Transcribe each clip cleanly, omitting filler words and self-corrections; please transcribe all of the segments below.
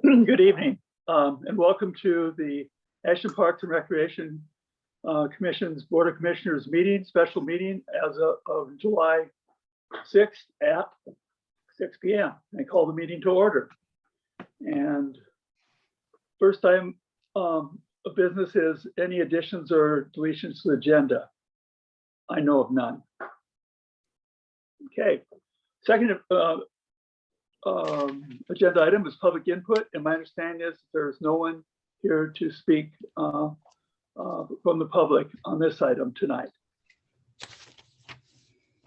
Good evening, and welcome to the Ashland Parks and Recreation Commission's Board of Commissioners meeting, special meeting as of July 6th at 6 p.m. I call the meeting to order. And first item of business is any additions or deletions to the agenda. I know of none. Okay. Second agenda item is public input, and my understanding is there is no one here to speak from the public on this item tonight.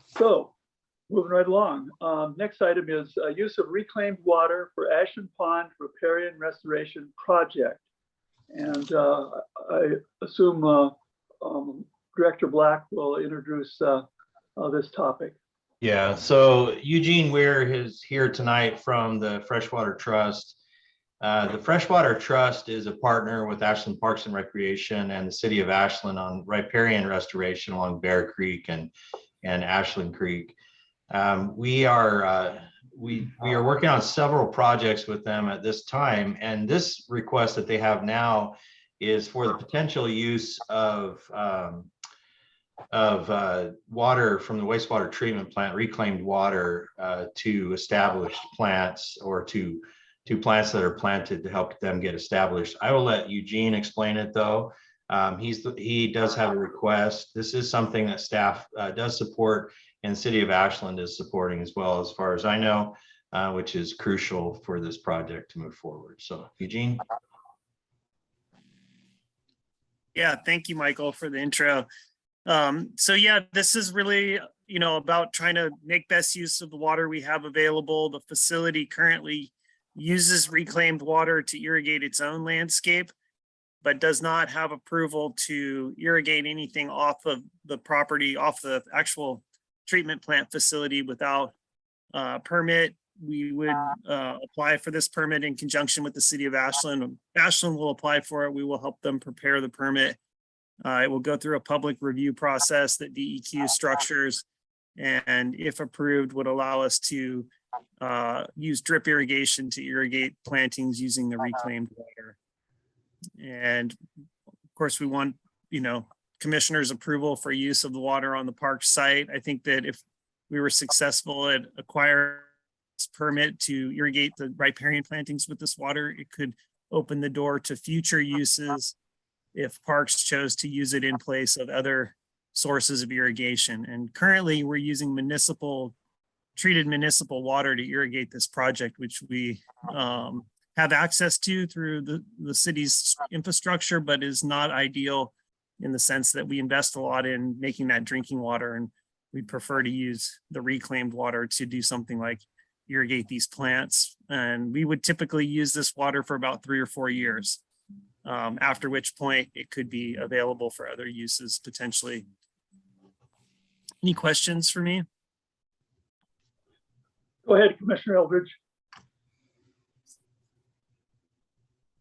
So moving right along, next item is use of reclaimed water for Ashland Pond Riparian Restoration Project, and I assume Director Black will introduce this topic. Yeah, so Eugene Weir is here tonight from the Freshwater Trust. The Freshwater Trust is a partner with Ashland Parks and Recreation and the City of Ashland on riparian restoration along Bear Creek and Ashland Creek. We are working on several projects with them at this time, and this request that they have now is for the potential use of water from the wastewater treatment plant, reclaimed water to established plants or to plants that are planted to help them get established. I will let Eugene explain it though. He does have a request. This is something that staff does support and the City of Ashland is supporting as well, as far as I know, which is crucial for this project to move forward. So Eugene. Yeah, thank you, Michael, for the intro. So yeah, this is really, about trying to make best use of the water we have available. The facility currently uses reclaimed water to irrigate its own landscape, but does not have approval to irrigate anything off of the property, off the actual treatment plant facility without permit. We would apply for this permit in conjunction with the City of Ashland. Ashland will apply for it. We will help them prepare the permit. It will go through a public review process that DEQ structures, and if approved, would allow us to use drip irrigation to irrigate plantings using the reclaimed water. And of course, we want, commissioners' approval for use of the water on the park site. I think that if we were successful at acquiring this permit to irrigate the riparian plantings with this water, it could open the door to future uses if parks chose to use it in place of other sources of irrigation. And currently we're using treated municipal water to irrigate this project, which we have access to through the city's infrastructure, but is not ideal in the sense that we invest a lot in making that drinking water. And we prefer to use the reclaimed water to do something like irrigate these plants. And we would typically use this water for about 3 or 4 years. After which point it could be available for other uses potentially. Any questions for me? Go ahead, Commissioner Eldridge.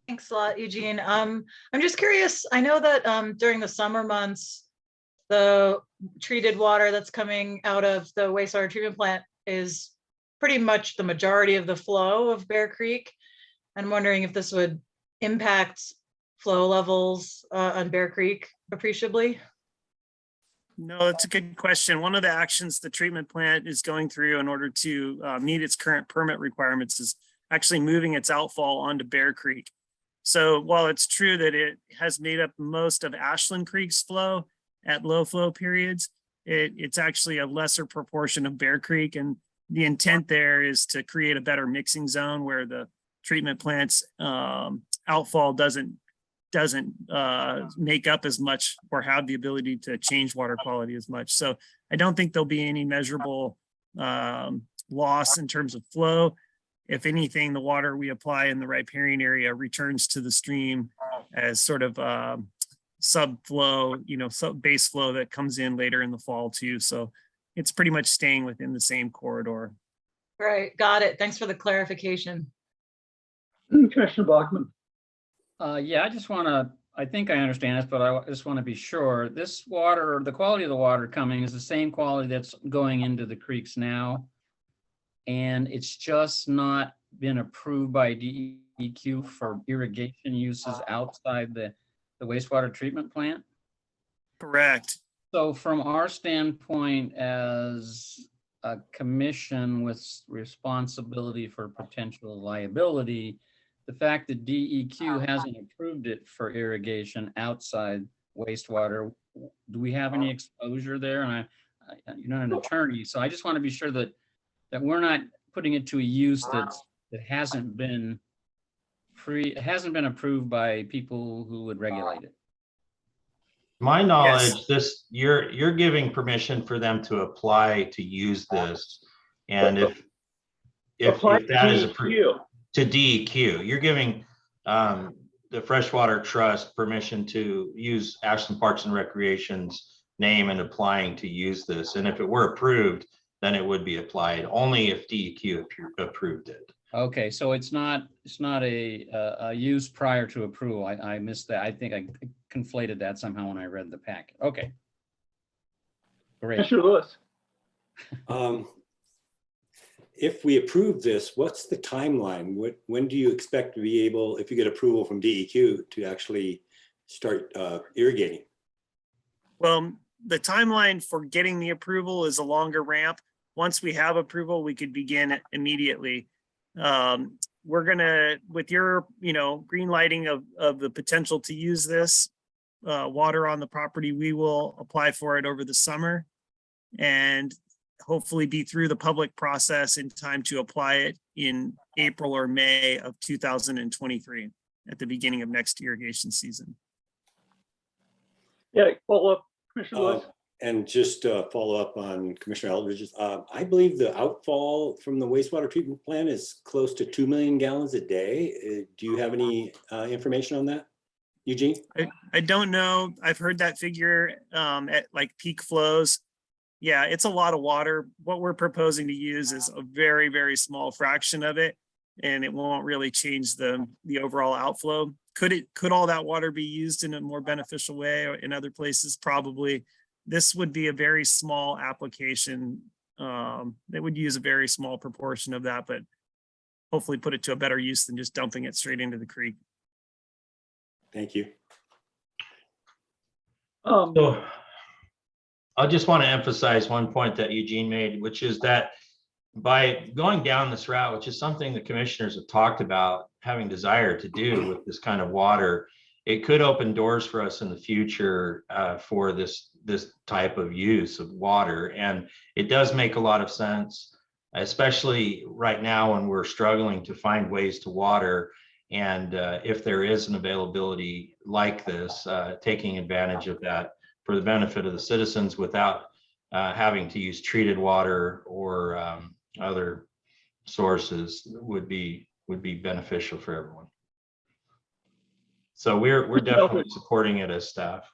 Thanks a lot, Eugene. I'm just curious. I know that during the summer months, the treated water that's coming out of the wastewater treatment plant is pretty much the majority of the flow of Bear Creek. I'm wondering if this would impact flow levels on Bear Creek appreciably? No, that's a good question. One of the actions the treatment plant is going through in order to meet its current permit requirements is actually moving its outfall onto Bear Creek. So while it's true that it has made up most of Ashland Creek's flow at low flow periods, it's actually a lesser proportion of Bear Creek. And the intent there is to create a better mixing zone where the treatment plant's outfall doesn't make up as much or have the ability to change water quality as much. So I don't think there'll be any measurable loss in terms of flow. If anything, the water we apply in the riparian area returns to the stream as sort of subflow, base flow that comes in later in the fall too. So it's pretty much staying within the same corridor. Right, got it. Thanks for the clarification. Commissioner Bachman. Yeah, I think I understand this, but I just want to be sure. This water, the quality of the water coming is the same quality that's going into the creeks now. And it's just not been approved by DEQ DEQ for irrigation uses outside the wastewater treatment plant? Correct. So from our standpoint as a commission with responsibility for potential liability, the fact that DEQ hasn't approved it for irrigation outside wastewater, do we have any exposure there? And you're not an attorney, so I just want to be sure that we're not putting it to a use that hasn't been approved by people who would regulate it. My knowledge, you're giving permission for them to apply to use this. And if that is approved to DEQ, you're giving the Freshwater Trust permission to use Ashland Parks and Recreation's name and applying to use this. And if it were approved, then it would be applied only if DEQ approved it. Okay, so it's not a use prior to approval. I missed that. I think I conflated that somehow when I read the packet. Okay. Great. Commissioner Lewis. If we approve this, what's the timeline? When do you expect to be able, if you get approval from DEQ, to actually start irrigating? Well, the timeline for getting the approval is a longer ramp. Once we have approval, we could begin immediately. We're gonna, with your, green lighting of the potential to use this water on the property, we will apply for it over the summer and hopefully be through the public process in time to apply it in April or May of 2023 at the beginning of next irrigation season. Yeah, follow up, Commissioner Lewis. And just follow up on Commissioner Eldridge's, I believe the outfall from the wastewater treatment plant is close to 2 million gallons a day. Do you have any information on that, Eugene? I don't know. I've heard that figure at like peak flows. Yeah, it's a lot of water. What we're proposing to use is a very, very small fraction of it, and it won't really change the overall outflow. Could all that water be used in a more beneficial way or in other places? Probably. This would be a very small application. They would use a very small proportion of that, but hopefully put it to a better use than just dumping it straight into the creek. Thank you. So I just want to emphasize one point that Eugene made, which is that by going down this route, which is something the commissioners have talked about having desire to do with this kind of water, it could open doors for us in the future for this type of use of water. And it does make a lot of sense, especially right now when we're struggling to find ways to water. And if there is an availability like this, taking advantage of that for the benefit of the citizens without having to use treated water or other sources would be beneficial for everyone. So we're definitely supporting it as staff.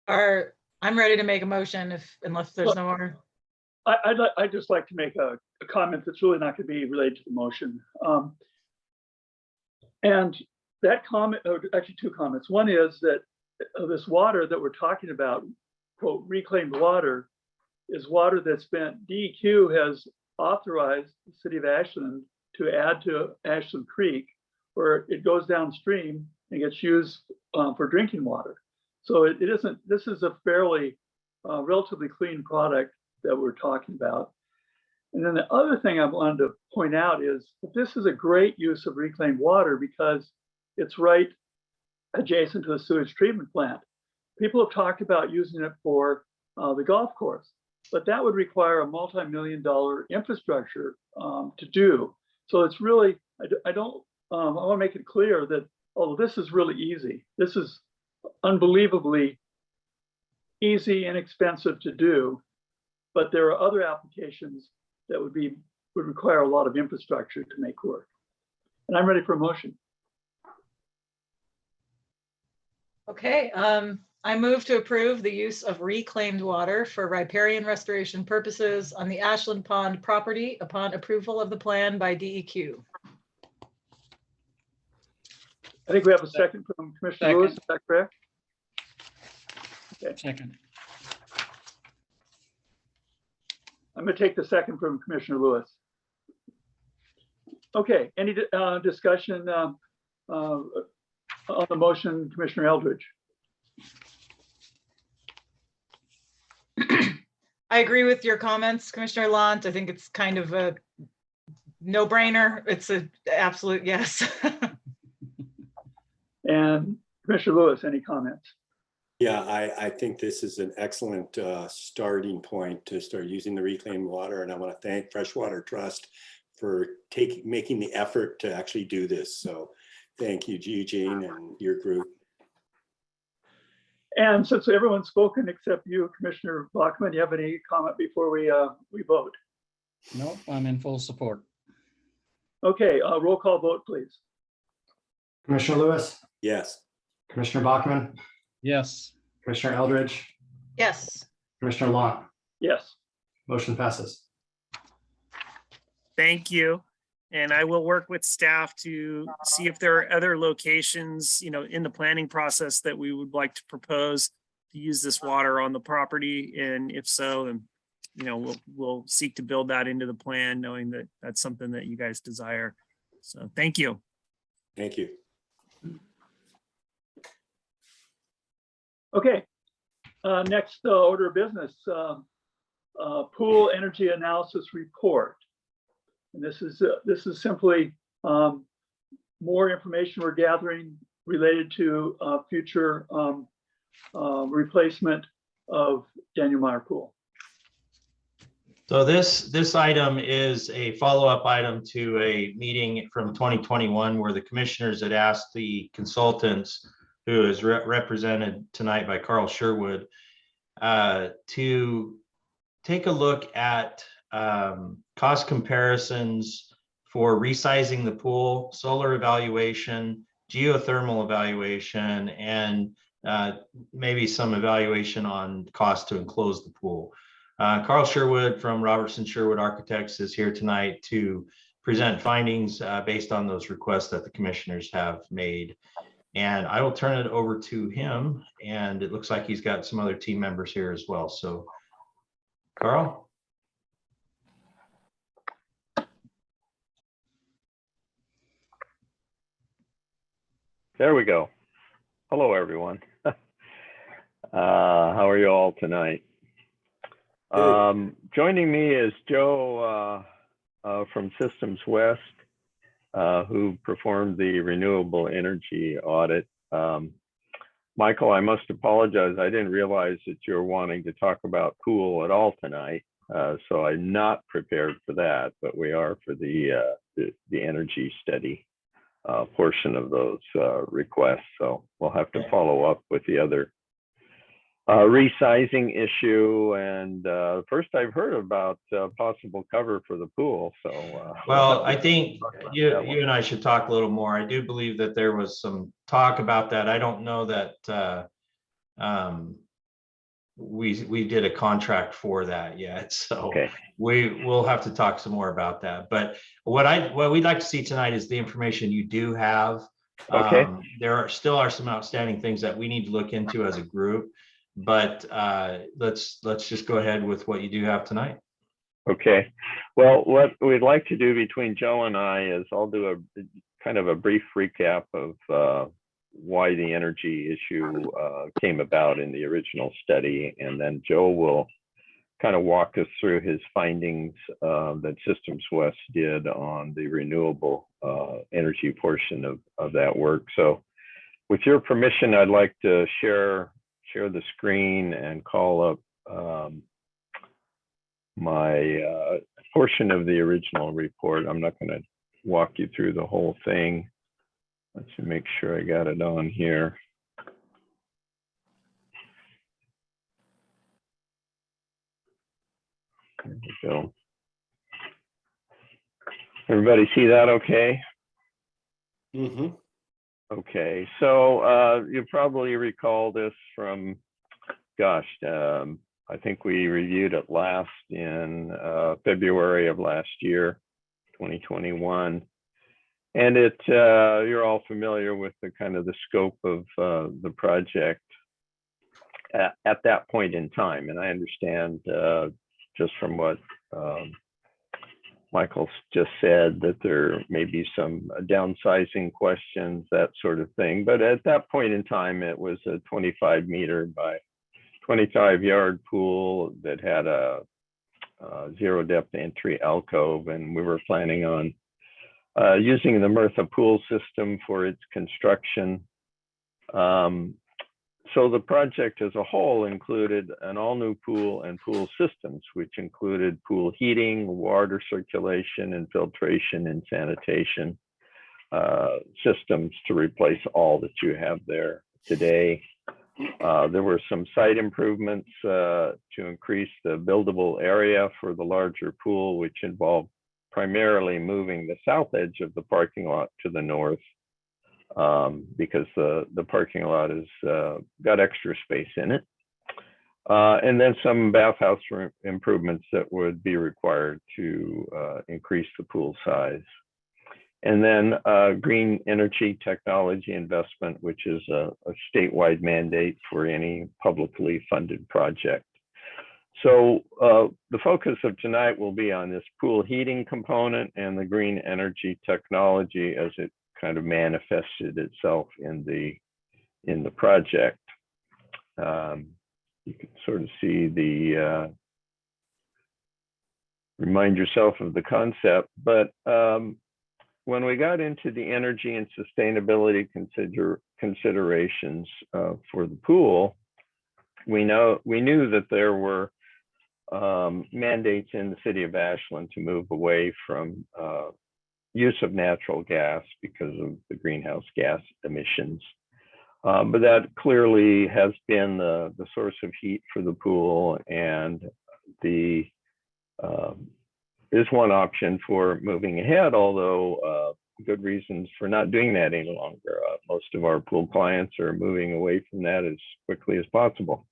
I'm ready to make a motion unless there's no more. I'd just like to make a comment that's really not going to be related to the motion. And that comment, or actually two comments. One is that this water that we're talking about, quote, reclaimed water, is water that's been, DEQ has authorized the city of Ashland to add to Ashland Creek, where it goes downstream and gets used for drinking water. So it isn't, this is a fairly relatively clean product that we're talking about. And then the other thing I wanted to point out is that this is a great use of reclaimed water because it's right adjacent to the sewage treatment plant. People have talked about using it for the golf course, but that would require a multi-million-dollar infrastructure to do. So it's really, I want to make it clear that, oh, this is really easy. This is unbelievably easy, inexpensive to do, but there are other applications that would require a lot of infrastructure to make work. And I'm ready for a motion. Okay, I move to approve the use of reclaimed water for riparian restoration purposes on the Ashland Pond property upon approval of the plan by DEQ. I think we have a second from Commissioner Lewis, is that correct? Okay. Second. I'm going to take the second from Commissioner Lewis. Okay, any discussion on the motion, Commissioner Eldridge. I agree with your comments, Commissioner Lunt. I think it's kind of a no-brainer. It's an absolute yes. And Commissioner Lewis, any comments? Yeah, I think this is an excellent starting point to start using the reclaimed water. And I want to thank Freshwater Trust for making the effort to actually do this. So thank you, Eugene, and your group. And since everyone's spoken except you, Commissioner Bachman, you have any comment before we vote? Nope, I'm in full support. Okay, roll call vote, please. Commissioner Lewis, Yes. Commissioner Bachman, Yes, Commissioner Eldridge, Yes. Commissioner Long. Yes. Motion passes. Thank you. And I will work with staff to see if there are other locations, in the planning process that we would like to propose to use this water on the property. And if so, then, we'll seek to build that into the plan, knowing that that's something that you guys desire. So thank you. Thank you. Okay. Next order of business, pool energy analysis report. And this is simply more information we're gathering related to future replacement of Daniel Meyer Pool. So this item is a follow-up item to a meeting from 2021 where the commissioners had asked the consultants, who is represented tonight by Carl Sherwood, to take a look at cost comparisons for resizing the pool, solar evaluation, geothermal evaluation, and maybe some evaluation on cost to enclose the pool. Carl Sherwood from Robertson Sherwood Architects is here tonight to present findings based on those requests that the commissioners have made. And I will turn it over to him, and it looks like he's got some other team members here as well. So, Carl? There we go. Hello, everyone. How are you all tonight? Joining me is Joe from Systems West, who performed the renewable energy audit. Michael, I must apologize. I didn't realize that you're wanting to talk about pool at all tonight. So I'm not prepared for that, but we are for the energy study portion of those requests. So we'll have to follow up with the other resizing issue. And first I've heard about possible cover for the pool. So well, I think you and I should talk a little more. I do believe that there was some talk about that. I don't know that we did a contract for that yet. So okay. We'll have to talk some more about that. But what we'd like to see tonight is the information you do have. Okay. There still are some outstanding things that we need to look into as a group, but let's just go ahead with what you do have tonight. Okay. Well, what we'd like to do between Joe and I is I'll do a kind of a brief recap of why the energy issue came about in the original study, and then Joe will kind of walk us through his findings that Systems West did on the renewable energy portion of that work. So with your permission, I'd like to share the screen and call up my portion of the original report. I'm not going to walk you through the whole thing. Let's make sure I got it on here. There we go. Everybody see that okay? Mm-hmm. Okay, so you probably recall this from, gosh, I think we reviewed it last in February of last year, 2021. And you're all familiar with the kind of the scope of the project at that point in time. And I understand just from what Michael just said that there may be some downsizing questions, that sort of thing. But at that point in time, it was a 25 meter by 25 yard pool that had a zero depth entry alcove, and we were planning on using the Mirtha pool system for its construction. So the project as a whole included an all-new pool and pool systems, which included pool heating, water circulation, and filtration and sanitation systems to replace all that you have there today. There were some site improvements to increase the buildable area for the larger pool, which involved primarily moving the south edge of the parking lot to the north, because the parking lot has got extra space in it. And then some bathhouse improvements that would be required to increase the pool size. And then green energy technology investment, which is a statewide mandate for any publicly funded project. So the focus of tonight will be on this pool heating component and the green energy technology as it kind of manifested itself in the project. You can sort of see the, remind yourself of the concept, but when we got into the energy and sustainability considerations for the pool, we knew that there were mandates in the city of Ashland to move away from use of natural gas because of the greenhouse gas emissions. But that clearly has been the source of heat for the pool, and the is one option for moving ahead, although good reasons for not doing that any longer. Most of our pool clients are moving away from that as quickly as possible.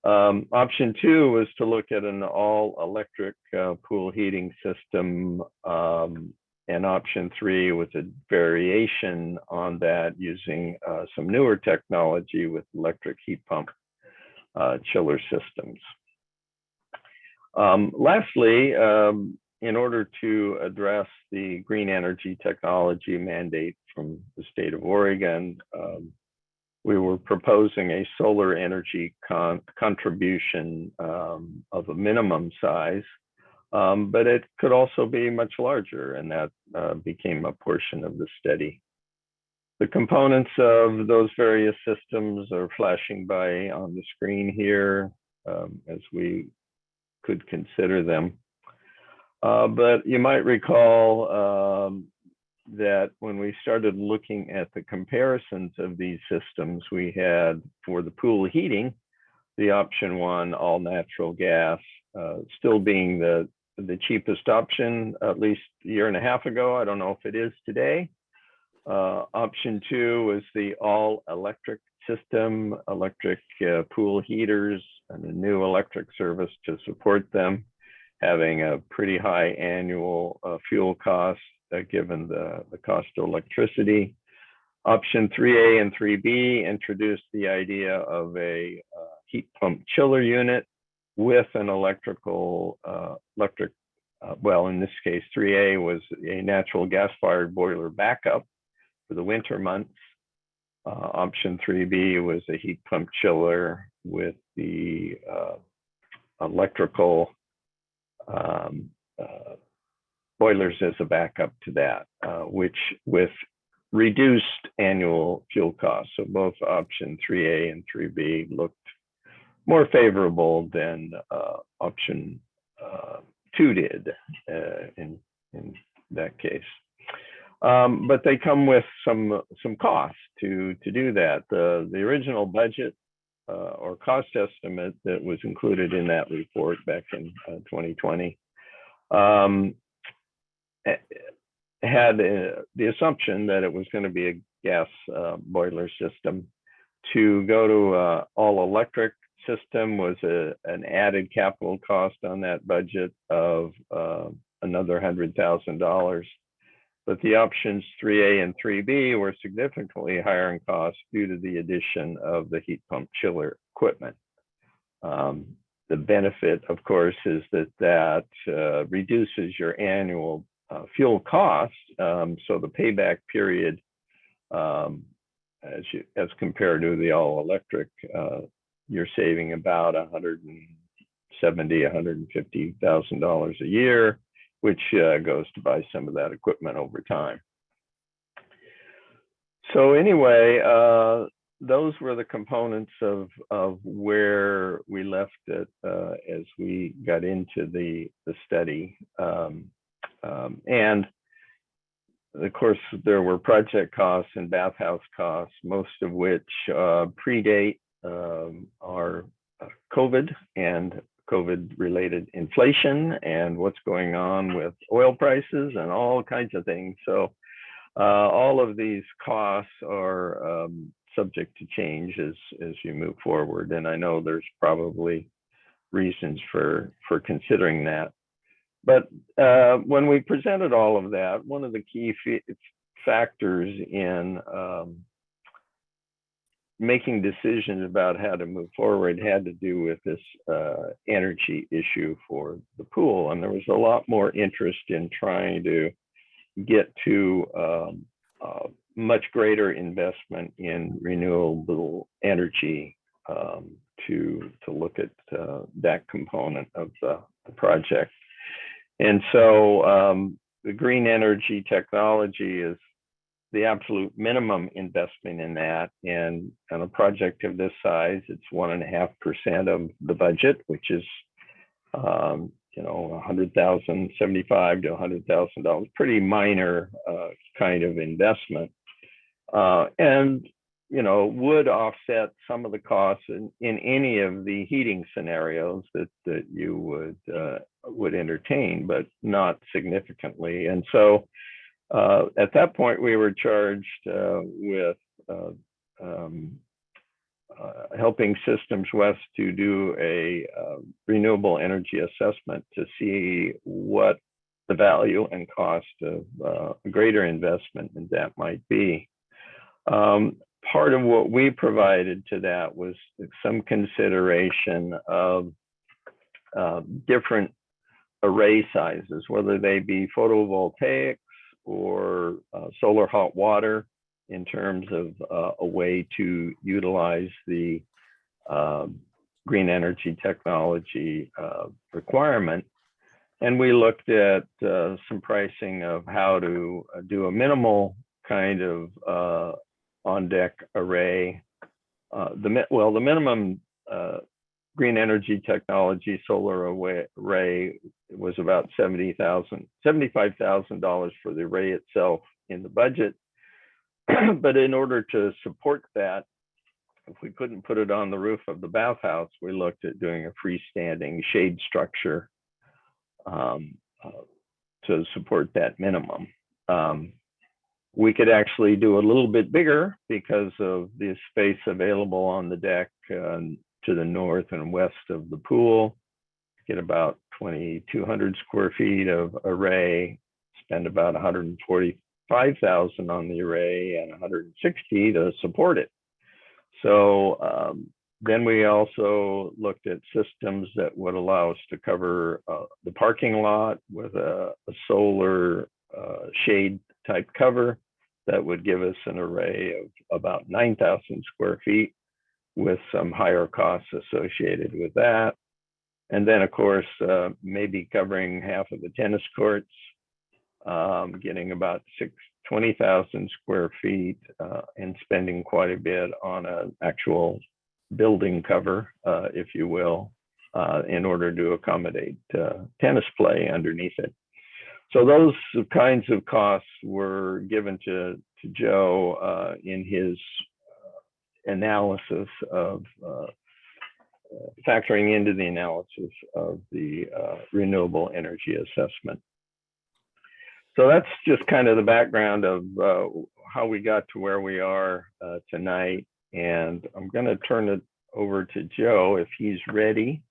Option 2 was to look at an all-electric pool heating system, and option 3 was a variation on that using some newer technology with electric heat pump chiller systems. Lastly, in order to address the green energy technology mandate from the state of Oregon, we were proposing a solar energy contribution of a minimum size, but it could also be much larger, and that became a portion of the study. The components of those various systems are flashing by on the screen here as we could consider them. But you might recall that when we started looking at the comparisons of these systems, we had for the pool heating, the option 1, all natural gas, still being the cheapest option, at least a year and a half ago. I don't know if it is today. Option 2 was the all electric system, electric pool heaters, and a new electric service to support them, having a pretty high annual fuel cost given the cost of electricity. Option 3A and 3B introduced the idea of a heat pump chiller unit with an well, in this case, 3A was a natural gas-fired boiler backup for the winter months. Option 3B was a heat pump chiller with the electrical boilers as a backup to that, which with reduced annual fuel costs. So both option 3A and 3B looked more favorable than option 2 did in that case. But they come with some costs to do that. The original budget or cost estimate that was included in that report back in 2020 had the assumption that it was going to be a gas boiler system. To go to all electric system was an added capital cost on that budget of another $100,000. But the options 3A and 3B were significantly higher in cost due to the addition of the heat pump chiller equipment. the benefit, of course, is that reduces your annual fuel cost. So the payback period, as compared to the all electric, you're saving about $150,000 a year, which goes to buy some of that equipment over time. So anyway, those were the components of where we left it as we got into the study. And of course, there were project costs and bathhouse costs, most of which predate our COVID and COVID-related inflation and what's going on with oil prices and all kinds of things. So all of these costs are subject to change as you move forward. And I know there's probably reasons for considering that. But when we presented all of that, one of the key factors in making decisions about how to move forward had to do with this energy issue for the pool. And there was a lot more interest in trying to get to much greater investment in renewable energy to look at that component of the project. And so the green energy technology is the absolute minimum investment in that. And on a project of this size, it's 1.5% of the budget, which is, $100,000, $75,000 to $100,000, pretty minor kind of investment. And would offset some of the costs in any of the heating scenarios that you would entertain, but not significantly. And so at that point, we were charged with helping Systems West to do a renewable energy assessment to see what the value and cost of a greater investment in that might be. Part of what we provided to that was some consideration of different array sizes, whether they be photovoltaics or solar hot water, in terms of a way to utilize the green energy technology requirement. And we looked at some pricing of how to do a minimal kind of on-deck array. The minimum green energy technology solar array was about $75,000 for the array itself in the budget. But in order to support that, if we couldn't put it on the roof of the bathhouse, we looked at doing a freestanding shade structure to support that minimum. We could actually do a little bit bigger because of the space available on the deck to the north and west of the pool. Get about 2,200 square feet of array, spend about $145,000 on the array and $160,000 to support it. So then we also looked at systems that would allow us to cover the parking lot with a solar shade type cover that would give us an array of about 9,000 square feet with some higher costs associated with that. And then, of course, maybe covering half of the tennis courts, getting about 20,000 square feet and spending quite a bit on an actual building cover, if you will, in order to accommodate tennis play underneath it. So those kinds of costs were given to Joe in his analysis of factoring into the analysis of the renewable energy assessment. So that's just kind of the background of how we got to where we are tonight. And I'm going to turn it over to Joe if he's ready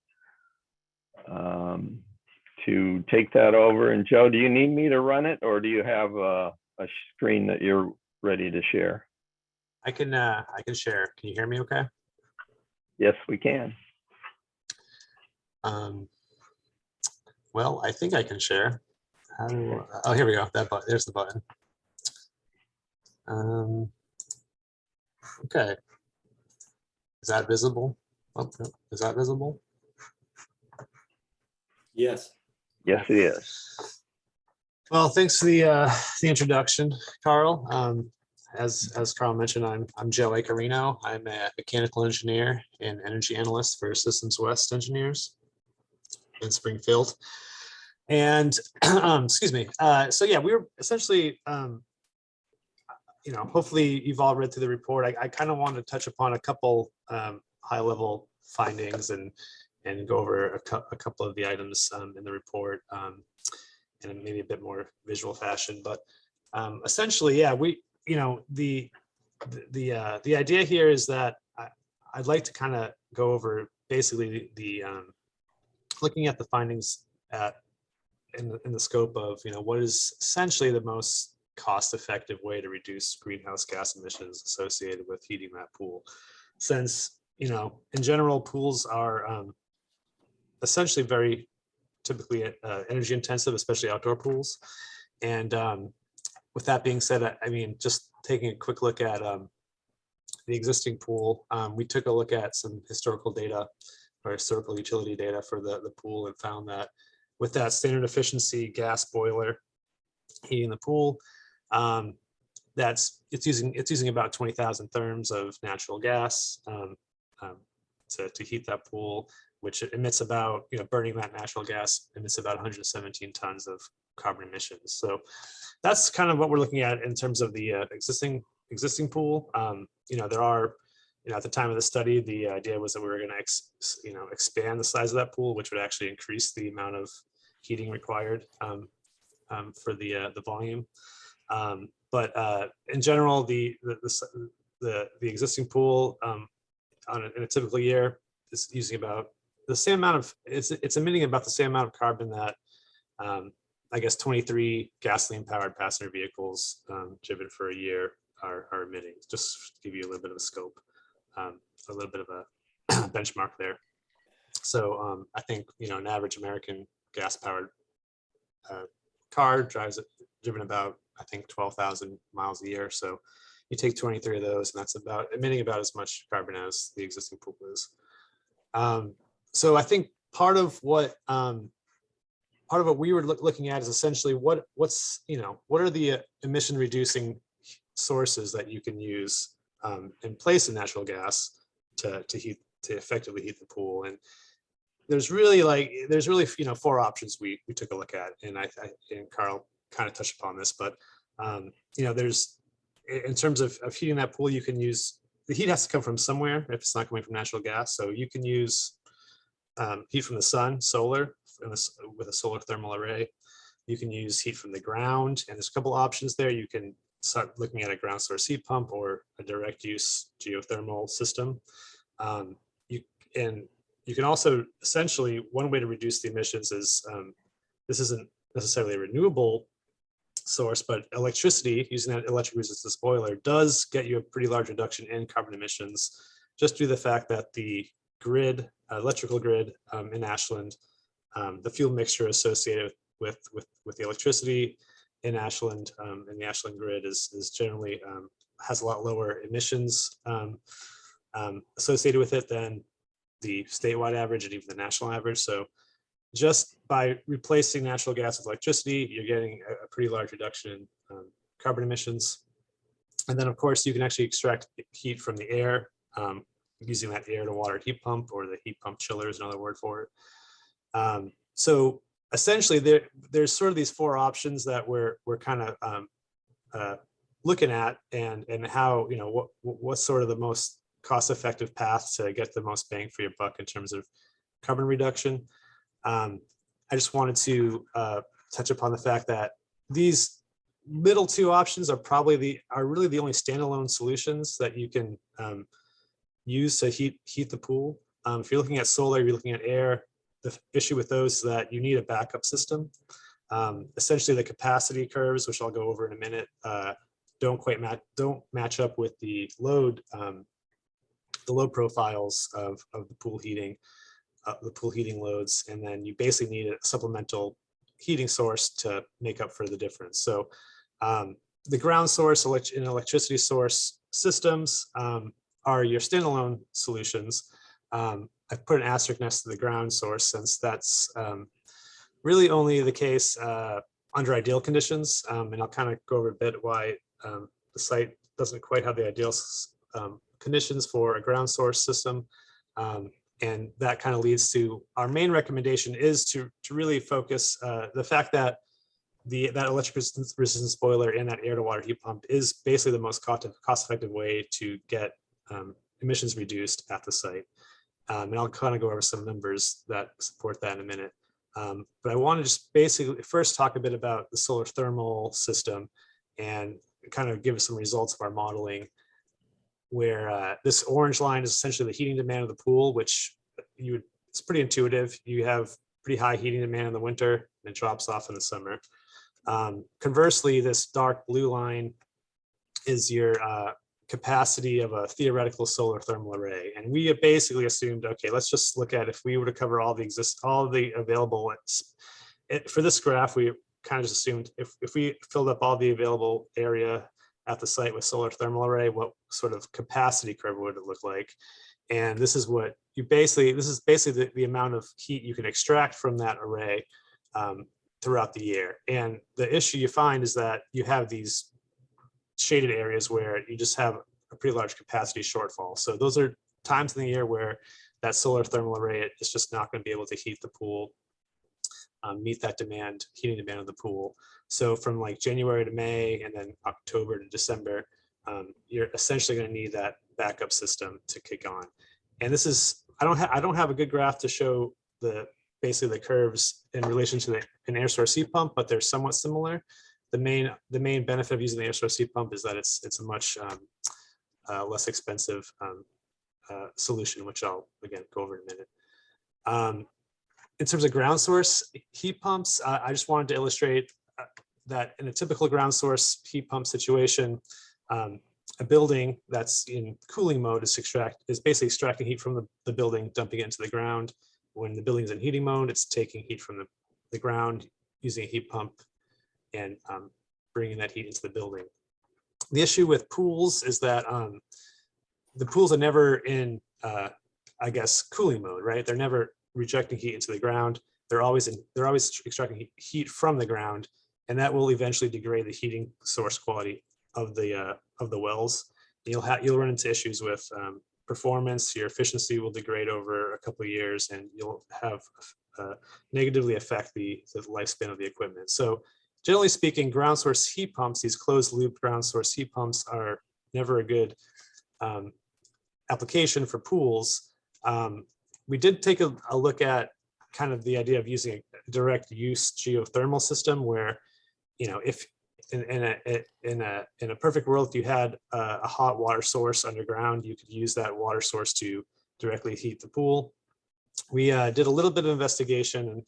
to take that over. And Joe, do you need me to run it, or do you have a screen that you're ready to share? I can share. Can you hear me okay? Yes, we can. Well, I think I can share. Oh, here we go. That button. There's the button. Okay. Is that visible? Oh, no. Is that visible? Yes. Yes, it is. Well, thanks for the introduction, Carl. As Carl mentioned, I'm Joe Acarino. I'm a mechanical engineer and energy analyst for Systems West Engineers in Springfield. And excuse me. So yeah, we were essentially, hopefully you've all read through the report. I kind of wanted to touch upon a couple high-level findings and go over a couple of the items in the report in maybe a bit more visual fashion. But essentially, yeah, the idea here is that I'd like to kind of go over basically the looking at the findings in the scope of what is essentially the most cost-effective way to reduce greenhouse gas emissions associated with heating that pool. Since in general, pools are essentially very typically energy intensive, especially outdoor pools. And with that being said, I mean, just taking a quick look at the existing pool, we took a look at some historical data or historical utility data for the pool and found that with that standard efficiency gas boiler heating the pool, it's using about 20,000 therms of natural gas to heat that pool, which emits about, burning that natural gas emits about 117 tons of carbon emissions. So that's kind of what we're looking at in terms of the existing pool. There are, at the time of the study, the idea was that we were going to, expand the size of that pool, which would actually increase the amount of heating required for the volume. But in general, the existing pool in a typical year is using about the same amount of, it's emitting about the same amount of carbon that I guess 23 gasoline powered passenger vehicles driven for a year are emitting, just to give you a little bit of a scope, a little bit of a benchmark there. So I think, an average American gas powered car driven about, I think, 12,000 miles a year. So you take 23 of those, and that's about emitting about as much carbon as the existing pool is. So I think part of what we were looking at is essentially what are the emission reducing sources that you can use in place of natural gas to effectively heat the pool. And there's really four options we took a look at, and and Carl kind of touched upon this, but there's, in terms of heating that pool, you can use, the heat has to come from somewhere if it's not coming from natural gas. So you can use heat from the sun, solar, with a solar thermal array. You can use heat from the ground, and there's a couple options there. You can start looking at a ground source heat pump or a direct use geothermal system. You can also, essentially, one way to reduce the emissions is, this isn't necessarily a renewable source, but electricity, using that electric resistance boiler, does get you a pretty large reduction in carbon emissions, just due to the fact that the grid, electrical grid in Ashland, the fuel mixture associated with the electricity in Ashland, and the Ashland grid is generally has a lot lower emissions associated with it than the statewide average and even the national average. So just by replacing natural gas with electricity, you're getting a pretty large reduction in carbon emissions. And then, of course, you can actually extract heat from the air using that air to water heat pump, or the heat pump chiller is another word for it. So essentially, there's sort of these four options that we're kind of looking at, and how, what's sort of the most cost-effective path to get the most bang for your buck in terms of carbon reduction. I just wanted to touch upon the fact that these middle two options are really the only standalone solutions that you can use to heat the pool. If you're looking at solar, you're looking at air. The issue with those is that you need a backup system. Essentially, the capacity curves, which I'll go over in a minute, don't match up with the load profiles of the pool heating. the pool heating loads, and then you basically need a supplemental heating source to make up for the difference. So the ground source and electricity source systems are your standalone solutions. I've put an asterisk next to the ground source since that's really only the case under ideal conditions. And I'll kind of go over a bit why the site doesn't quite have the ideal conditions for a ground source system. And that kind of leads to our main recommendation is to really focus the fact that that electric resistance boiler and that air to water heat pump is basically the most cost-effective way to get emissions reduced at the site. And I'll kind of go over some numbers that support that in a minute. But I want to just basically first talk a bit about the solar thermal system and kind of give some results of our modeling, where this orange line is essentially the heating demand of the pool, which it's pretty intuitive. You have pretty high heating demand in the winter and it drops off in the summer. Conversely, this dark blue line is your capacity of a theoretical solar thermal array. And we have basically assumed, okay, let's just look at if we were to cover all the available, for this graph, we kind of just assumed if we filled up all the available area at the site with solar thermal array, what sort of capacity curve would it look like? And this is what this is basically the amount of heat you can extract from that array throughout the year. And the issue you find is that you have these shaded areas where you just have a pretty large capacity shortfall. So those are times in the year where that solar thermal array is just not going to be able to heat the pool, meet that heating demand of the pool. So from like January to May and then October to December, you're essentially going to need that backup system to kick on. And this is, I don't have a good graph to show basically the curves in relation to an air source heat pump, but they're somewhat similar. The main benefit of using the air source heat pump is that it's a much less expensive solution, which I'll again go over in a minute. In terms of ground source heat pumps, I just wanted to illustrate that in a typical ground source heat pump situation, a building that's in cooling mode is basically extracting heat from the building, dumping it into the ground. When the building's in heating mode, it's taking heat from the ground using a heat pump and bringing that heat into the building. The issue with pools is that the pools are never in, I guess, cooling mode, right? They're never rejecting heat into the ground. They're always extracting heat from the ground, and that will eventually degrade the heating source quality of the wells. You'll run into issues with performance. Your efficiency will degrade over a couple of years, and you'll have negatively affect the lifespan of the equipment. So generally speaking, ground source heat pumps, these closed loop ground source heat pumps, are never a good application for pools. We did take a look at kind of the idea of using a direct use geothermal system where, if in a perfect world, if you had a hot water source underground, you could use that water source to directly heat the pool. We did a little bit of investigation,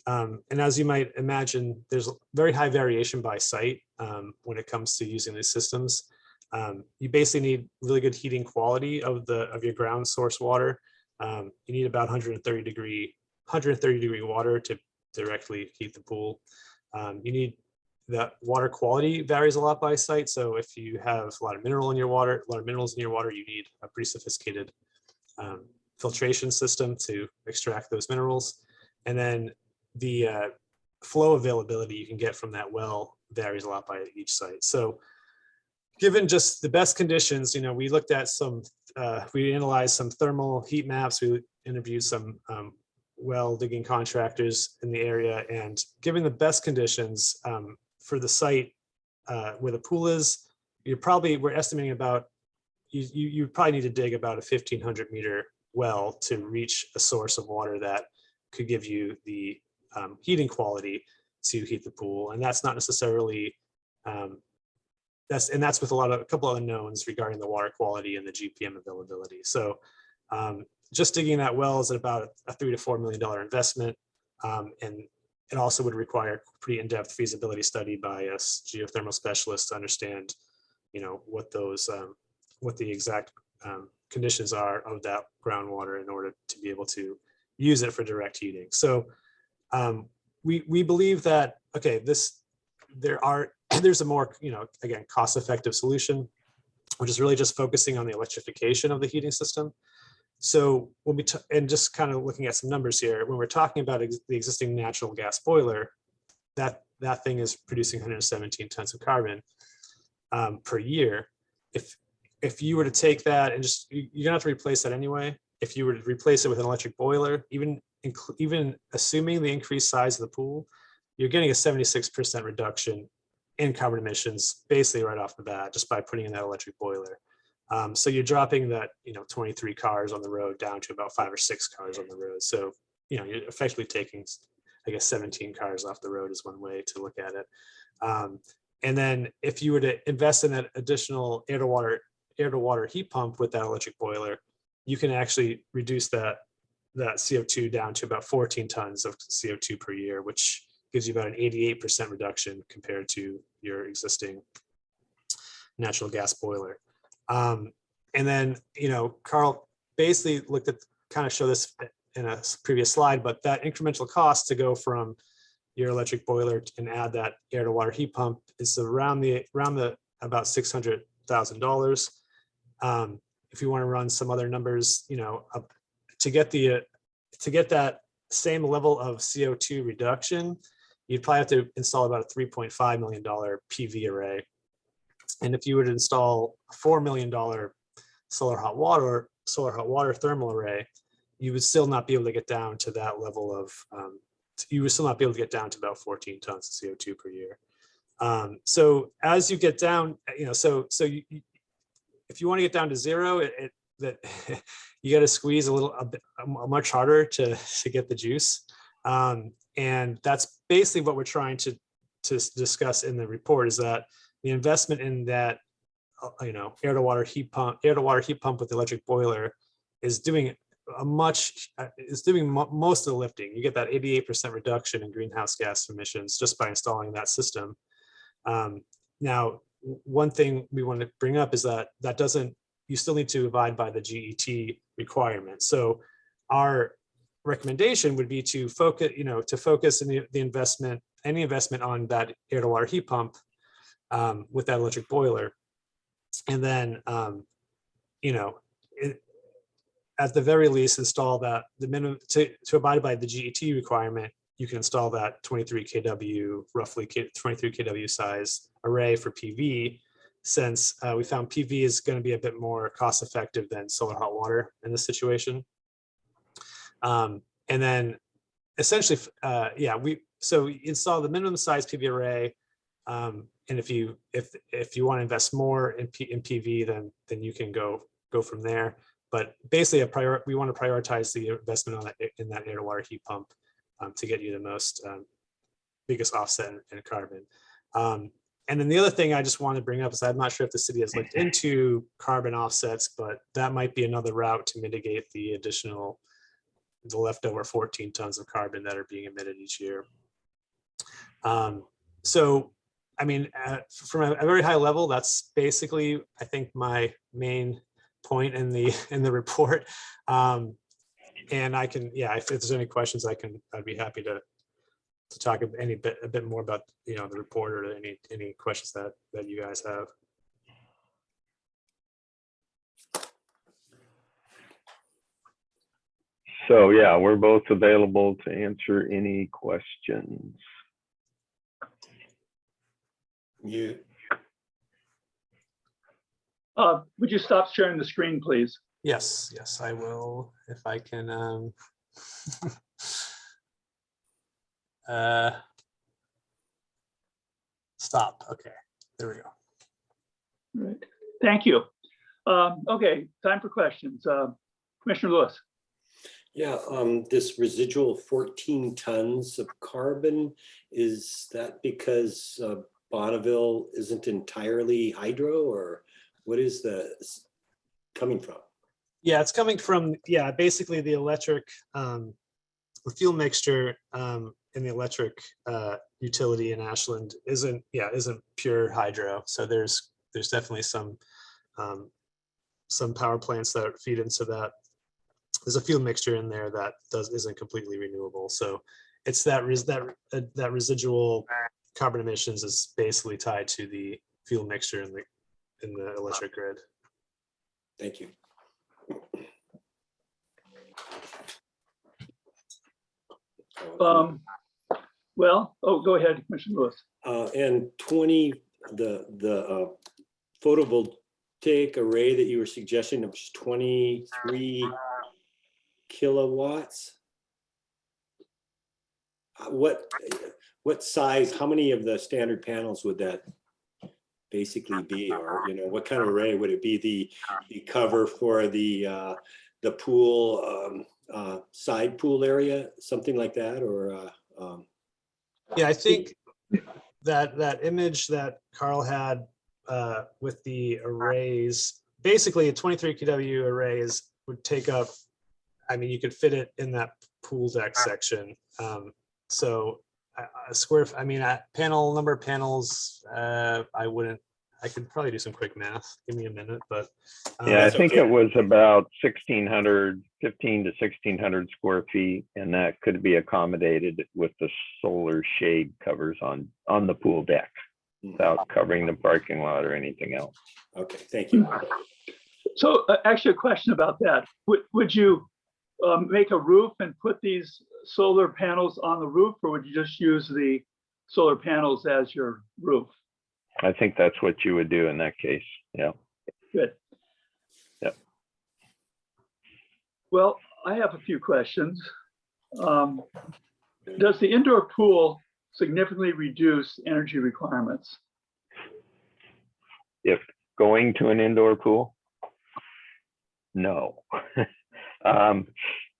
and as you might imagine, there's very high variation by site when it comes to using these systems. You basically need really good heating quality of your ground source water. You need about 130 degree water to directly heat the pool. The water quality varies a lot by site. So if you have a lot of minerals in your water, you need a pretty sophisticated filtration system to extract those minerals. And then the flow availability you can get from that well varies a lot by each site. So given just the best conditions, we looked at we analyzed some thermal heat maps. We interviewed some well digging contractors in the area, and given the best conditions for the site where the pool is, we're estimating about, you probably need to dig about a 1,500 meter well to reach a source of water that could give you the heating quality to heat the pool. And that's not necessarily, that's with a couple of unknowns regarding the water quality and the GPM availability. So just digging that well is about a $3 to $4 million investment. And it also would require a pretty in-depth feasibility study by us geothermal specialists to understand, what the exact conditions are of that groundwater in order to be able to use it for direct heating. So we believe that, okay, there's a more, again, cost-effective solution, which is really just focusing on the electrification of the heating system. So when and just kind of looking at some numbers here, when we're talking about the existing natural gas boiler, that thing is producing 117 tons of carbon per year. If you were to take that and just, you're gonna have to replace that anyway. If you were to replace it with an electric boiler, even assuming the increased size of the pool, you're getting a 76% reduction in carbon emissions basically right off the bat, just by putting in that electric boiler. So you're dropping that, 23 cars on the road down to about 5 or 6 cars on the road. So, you're effectively taking, I guess, 17 cars off the road is one way to look at it. And then if you were to invest in that additional air to water heat pump with that electric boiler, you can actually reduce that CO2 down to about 14 tons of CO2 per year, which gives you about an 88% reduction compared to your existing natural gas boiler. And then, Carl basically kind of show this in a previous slide, but that incremental cost to go from your electric boiler and add that air to water heat pump is around about $600,000. If you want to run some other numbers, to get that same level of CO2 reduction, you'd probably have to install about a $3.5 million PV array. And if you were to install a $4 million solar hot water thermal array, you would still not be able to get down to that level of, you would still not be able to get down to about 14 tons of CO2 per year. So as you get down, if you want to get down to zero, you got to squeeze a much harder to get the juice. And that's basically what we're trying to discuss in the report, is that the investment in that, air to water heat pump with the electric boiler is doing most of the lifting. You get that 88% reduction in greenhouse gas emissions just by installing that system. Now, one thing we want to bring up is that you still need to abide by the GET requirement. So our recommendation would be to focus, in the investment, any investment on that air to water heat pump with that electric boiler. And then, at the very least, install that the minimum to abide by the GET requirement. You can install that 23 kW, roughly 23 kW size array for PV, since we found PV is going to be a bit more cost effective than solar hot water in this situation. And then essentially, so install the minimum size PV array. And if you want to invest more in PV, then you can go from there. But basically, we want to prioritize the investment in that air to water heat pump to get you the most biggest offset in carbon. And then the other thing I just want to bring up is I'm not sure if the city has looked into carbon offsets, but that might be another route to mitigate the leftover 14 tons of carbon that are being emitted each year. So, I mean, from a very high level, that's basically, I think, my main point in the report. And I can, if there's any questions, I'd be happy to talk a bit more about the report, or any questions that you guys have. So yeah, we're both available to answer any questions. Would you stop sharing the screen, please? Yes, I will, if I can. Stop. Okay, there we go. Right. Thank you. Okay, time for questions. Commissioner Lewis. Yeah, this residual 14 tons of carbon, is that because Bonneville isn't entirely hydro, or what is coming from? Yeah, it's coming from, basically the electric, the fuel mixture in the electric utility in Ashland isn't pure hydro. So there's definitely some power plants that feed into that there's a fuel mixture in there that isn't completely renewable. So it's that residual carbon emissions is basically tied to the fuel mixture in the electric grid. Thank you. Well, oh, go ahead, Commissioner Lewis. And the photovoltaic array that you were suggesting, it was 23 kilowatts. What size, how many of the standard panels would that basically be? Or, you know, what kind of array would it be? The cover for the pool, side pool area, something like that, or? Yeah, I think that image that Carl had with the arrays, basically a 23 kW array would take up, I mean, you could fit it in that pool deck section. So a square, I mean, number of panels, I could probably do some quick math. Give me a minute, but. Yeah, I That's think okay. it was about 15 to 1600 square feet, and that could be accommodated with the solar shade covers on the pool deck without covering the parking lot or anything else. Okay, thank you. So actually a question about that. Would you make a roof and put these solar panels on the roof, or would you just use the solar panels as your roof? I think that's what you would do in that case. Yeah. Good. Yep. Well, I have a few questions. Does the indoor pool significantly reduce energy requirements? If going to an indoor pool, no.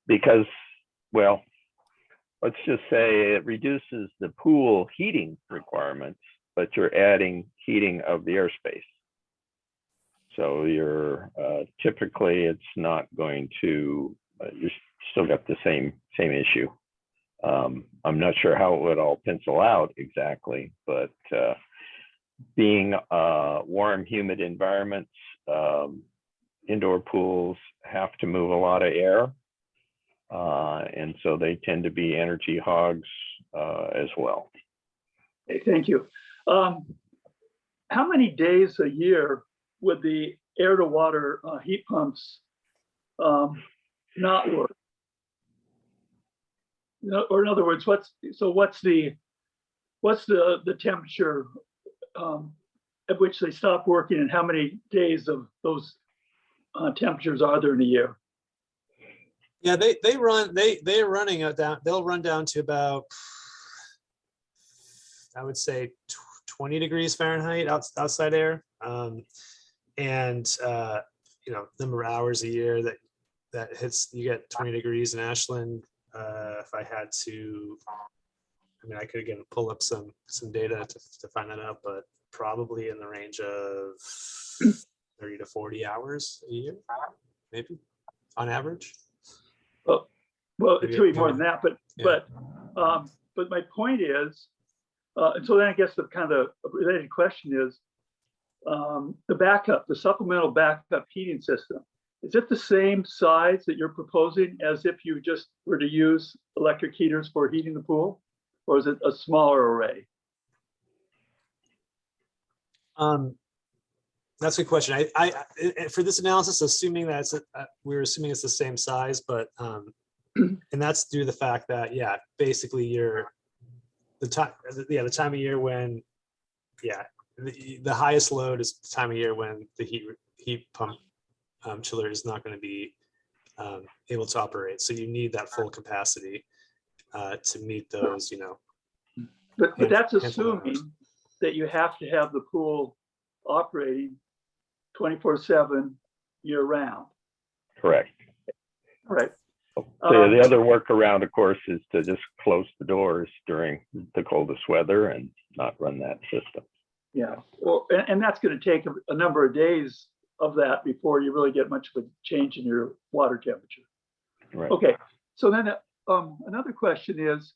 Because, well, let's just say it reduces the pool heating requirements, but you're adding heating of the airspace. So you're typically it's not going to, you still got the same issue. I'm not sure how it would all pencil out exactly, but being warm, humid environments, indoor pools have to move a lot of air. And so they tend to be energy hogs as well. Okay, thank you. How many days a year would the air to water heat pumps not work? Or in other words, what's the temperature at which they stop working, and how many days of those temperatures are there in a year? Yeah, they're running down. They'll run down to about, I would say, 20 degrees Fahrenheit outside air, and number of hours a year that hits. You get 20 degrees in Ashland. If I had to, I mean, I could again pull up some data to find that out, but probably in the range of 30 to 40 hours a year, maybe on average. Well, it's going to be more than that, but my point is, and so then I guess the kind of related question is, the supplemental backup heating system. Is it the same size that you're proposing as if you just were to use electric heaters for heating the pool, or is it a smaller array? That's a good question. I for this analysis, assuming that we're assuming it's the same size, but and that's due to the fact that basically the time of year when the highest load is the time of year when the heat pump chiller is not going to be able to operate. So you need that full capacity to meet those, But that's assuming that you have to have the pool operating 24/7 year round. Correct. All right. The other workaround, of course, is to just close the doors during the coldest weather and not run that system. Yeah, well, and that's going to take a number of days of that before you really get much of a change in your water temperature. Right. Okay, so then another question is,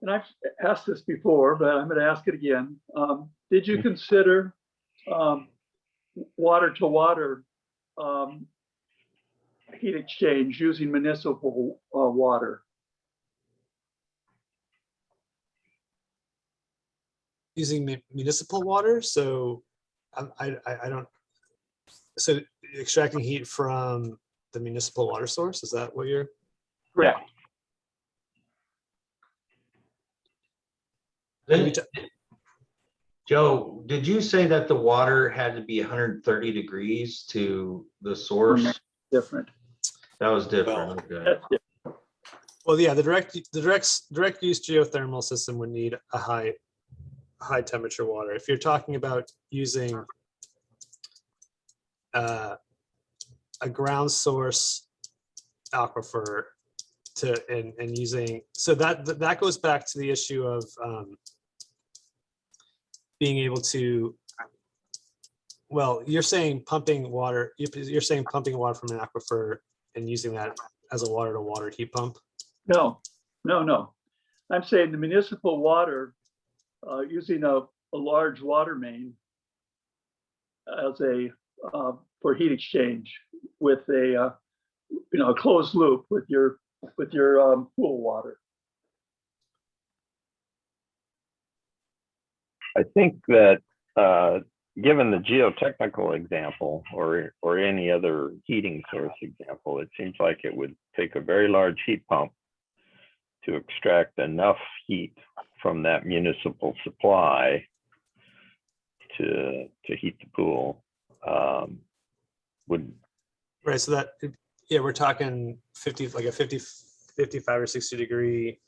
and I've asked this before, but I'm going to ask it again. Did you consider water to water heat exchange using municipal water. Using municipal water, so I don't, so extracting heat from the municipal water source, is that what you're? Correct. Joe, did you say that the water had to be 130 degrees to the source? Different. That was different. Okay. That's different. Well, yeah, the direct use geothermal system would need a high temperature water. If you're talking about using a ground source aquifer and using, so that goes back to the issue of being able to, well, you're saying pumping water, you're saying pumping water from an aquifer and using that as a water to water heat pump? No. I'm saying the municipal water, using a large water main as a for heat exchange with a a closed loop with your pool water. I think that given the geotechnical example or any other heating source example, it seems like it would take a very large heat pump to extract enough heat from that municipal supply to heat the pool. Right, so that, yeah, we're talking 55 or 60 degree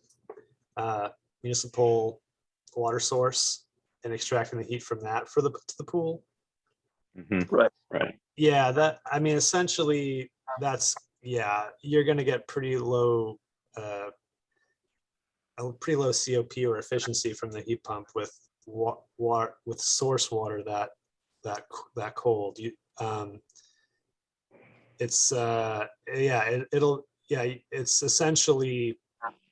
municipal water source and extracting the heat from that to the pool. Mm-hmm. Right. Yeah, that, I mean, essentially that's, yeah, you're gonna get pretty low COP or efficiency from the heat pump with water, with source water that cold. It's it's essentially,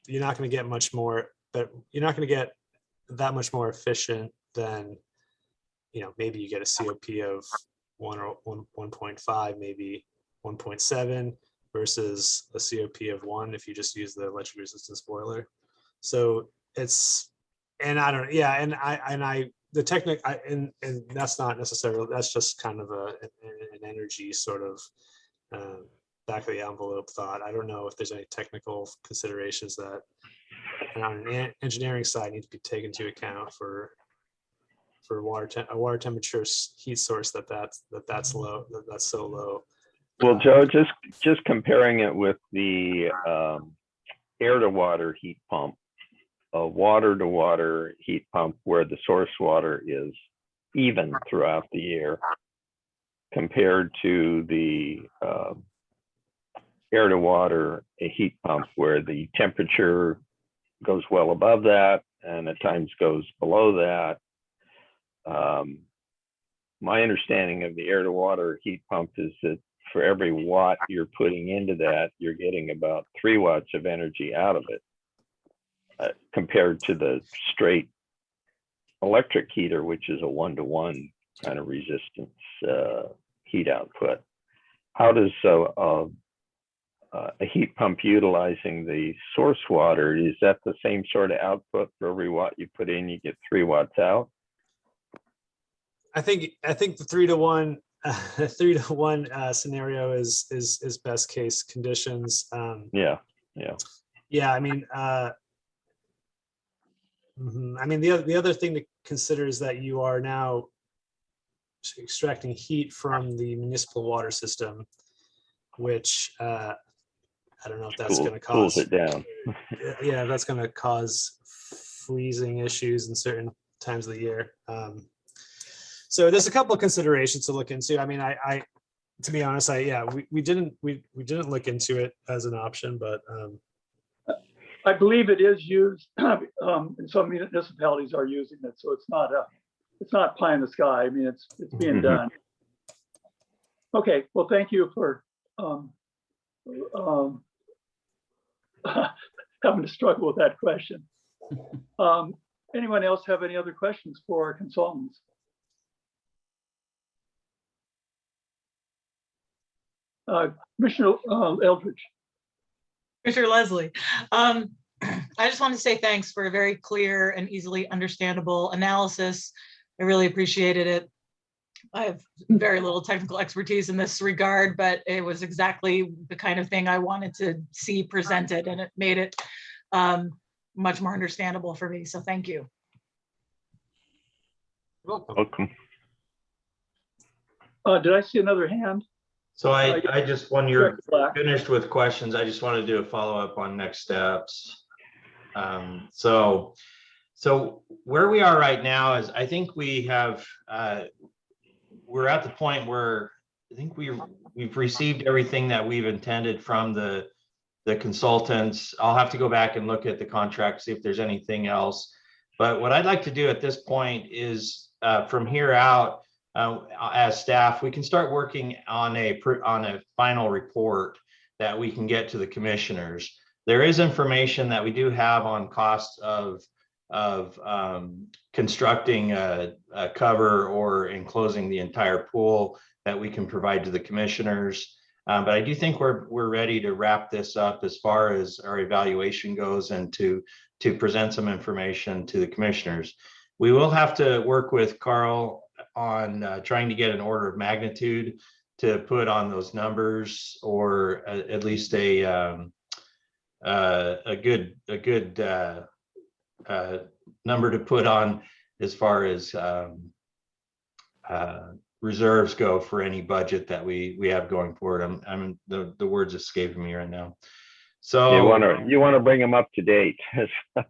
you're not going to get much more, but you're not going to get that much more efficient than, maybe you get a COP of 1 or 1.5, maybe 1.7 versus a COP of 1 if you just use the electric resistance boiler. So it's, and I don't, yeah, and I the technique, and that's not necessarily, that's just kind of an energy sort of back of the envelope thought. I don't know if there's any technical considerations that on an engineering side need to be taken into account for a water temperature heat source that's low, that's so low. Well, Joe, just comparing it with the air to water heat pump, a water to water heat pump where the source water is even throughout the year, compared to the air to water heat pump where the temperature goes well above that and at times goes below that. My understanding of the air to water heat pump is that for every watt you're putting into that, you're getting about 3 watts of energy out of it, compared to the straight electric heater, which is a 1-to-1 kind of resistance heat output. How does a heat pump utilizing the source water, is that the same sort of output? For every watt you put in, you get 3 watts out? I think the 3-to-1 scenario is best case conditions. Yeah. I mean, the other thing to consider is that you are now extracting heat from the municipal water system, which I don't know if that's going to cause, cools it down. Yeah, that's going to cause freezing issues in certain times of the year. So there's a couple of considerations to look into. I mean, I to be honest, we didn't look into it as an option, but I believe it is used, and some municipalities are using it, so it's not pie in the sky. I mean, it's being done. Okay, well, thank you for having to struggle with that question. Anyone else have any other questions for our consultants? Commissioner Eldridge. Commissioner Leslie, I just want to say thanks for a very clear and easily understandable analysis. I really appreciated it. I have very little technical expertise in this regard, but it was exactly the kind of thing I wanted to see presented, and it made it much more understandable for me. So thank you. Welcome. Welcome. Did I see another hand? So I just, when you're Director Black. finished with questions, I just want to do a follow-up on next steps. So where we are right now is, I think we have, we're at the point where I think we've received everything that we've intended from the consultants. I'll have to go back and look at the contract, see if there's anything else. But what I'd like to do at this point is, from here out, as staff, we can start working on a final report that we can get to the commissioners. There is information that we do have on costs of constructing a cover or enclosing the entire pool that we can provide to the commissioners. But I do think we're ready to wrap this up as far as our evaluation goes, and to present some information to the commissioners. We will have to work with Carl on trying to get an order of magnitude to put on those numbers, or at least a good number to put on as far as reserves go for any budget that we have going forward. The words escaping me right now. So You want to bring them up to date.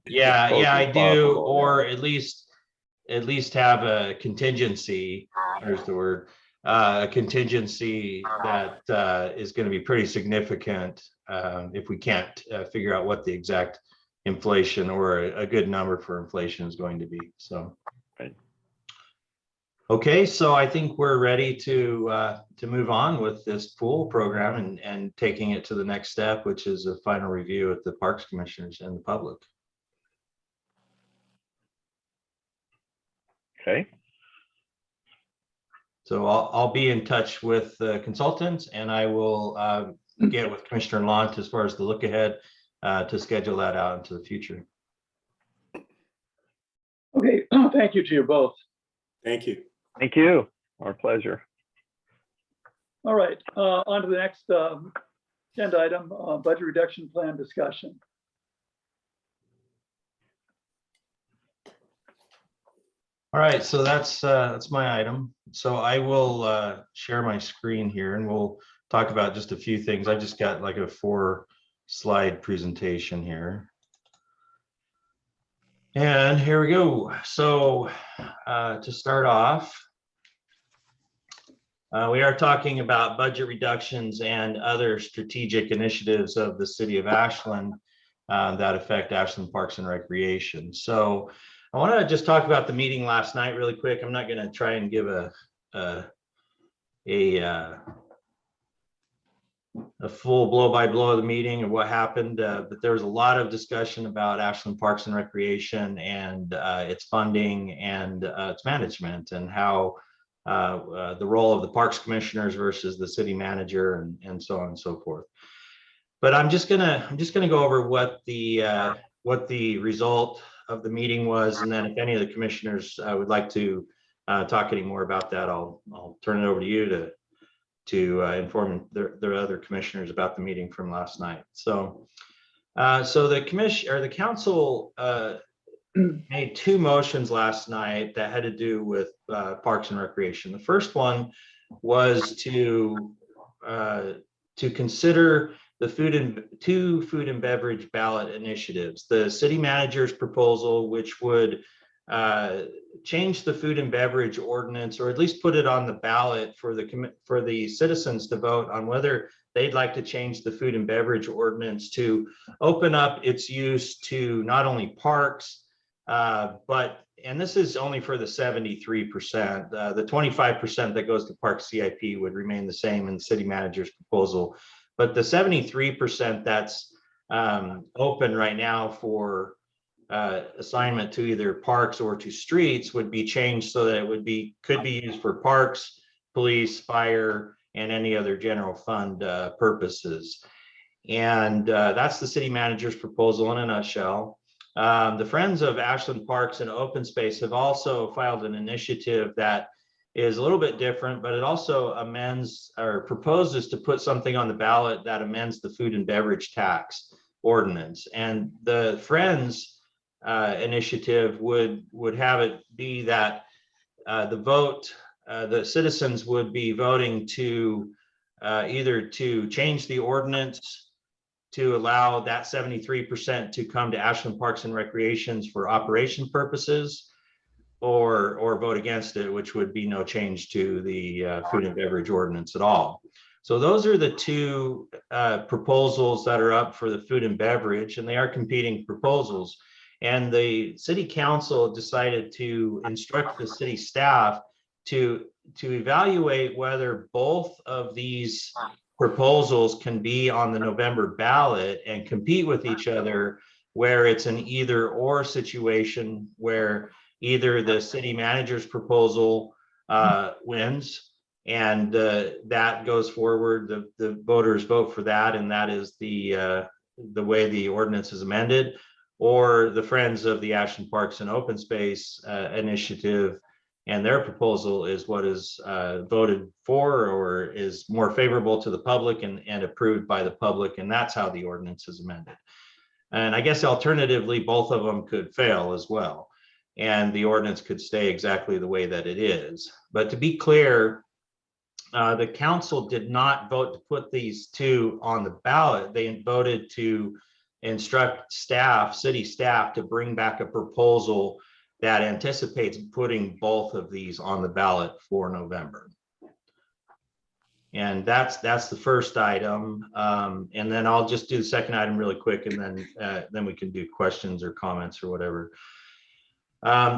yeah, I do, possible, or at least have a contingency. There's the word. A contingency that is going to be pretty significant if we can't figure out what the exact inflation or a good number for inflation is going to be. So, right. Okay, so I think we're ready to move on with this pool program and taking it to the next step, which is a final review with the Parks Commissioners and the public. Okay. So I'll be in touch with the consultants, and I will get with Commissioner Lant as far as the look ahead to schedule that out into the future. Okay, thank you to you both. Thank you. Thank you. Our pleasure. All right, on to the next agenda item, budget reduction plan discussion. All right, so that's my item. So I will share my screen here, and we'll talk about just a few things. I just got like a 4-slide presentation here. And here we go. So to start off, we are talking about budget reductions and other strategic initiatives of the city of Ashland that affect Ashland Parks and Recreation. So I want to just talk about the meeting last night really quick. I'm not going to try and give a full blow-by-blow of the meeting of what happened, but there was a lot of discussion about Ashland Parks and Recreation and its funding and its management, and how the role of the Parks Commissioners versus the city manager, and so on and so forth. But I'm just gonna go over what the result of the meeting was, and then if any of the commissioners would like to talk any more about that, I'll turn it over to you to inform the other commissioners about the meeting from last night. So the council made 2 motions last night that had to do with Parks and Recreation. The first one was to consider the 2 food and beverage ballot initiatives. The city manager's proposal, which would change the food and beverage ordinance, or at least put it on the ballot for the citizens to vote on whether they'd like to change the food and beverage ordinance to open up its use to not only parks, and this is only for the 73%, the 25% that goes to park CIP would remain the same in the city manager's proposal. But the 73% that's open right now for assignment to either parks or to streets would be changed so that it could be used for parks, police, fire, and any other general fund purposes. And that's the city manager's proposal in a nutshell. The Friends of Ashland Parks and Open Space have also filed an initiative that is a little bit different, but it also amends or proposes to put something on the ballot that amends the food and beverage tax ordinance. And the Friends initiative would have it be that the citizens would be voting to either to change the ordinance to allow that 73% to come to Ashland Parks and Recreations for operation purposes, or vote against it, which would be no change to the food and beverage ordinance at all. So those are the two proposals that are up for the food and beverage, and they are competing proposals. And the city council decided to instruct the city staff to evaluate whether both of these proposals can be on the November ballot and compete with each other, where it's an either or situation where either the city manager's proposal wins and that goes forward, the voters vote for that, and that is the way the ordinance is amended, or the Friends of the Ashland Parks and Open Space initiative and their proposal is what is voted for or is more favorable to the public and approved by the public, and that's how the ordinance is amended. And I guess alternatively, both of them could fail as well, and the ordinance could stay exactly the way that it is. But to be clear, the council did not vote to put these two on the ballot. They voted to instruct staff, city staff, to bring back a proposal that anticipates putting both of these on the ballot for November. And that's the first item. And then I'll just do the second item really quick, and then we can do questions or comments or whatever.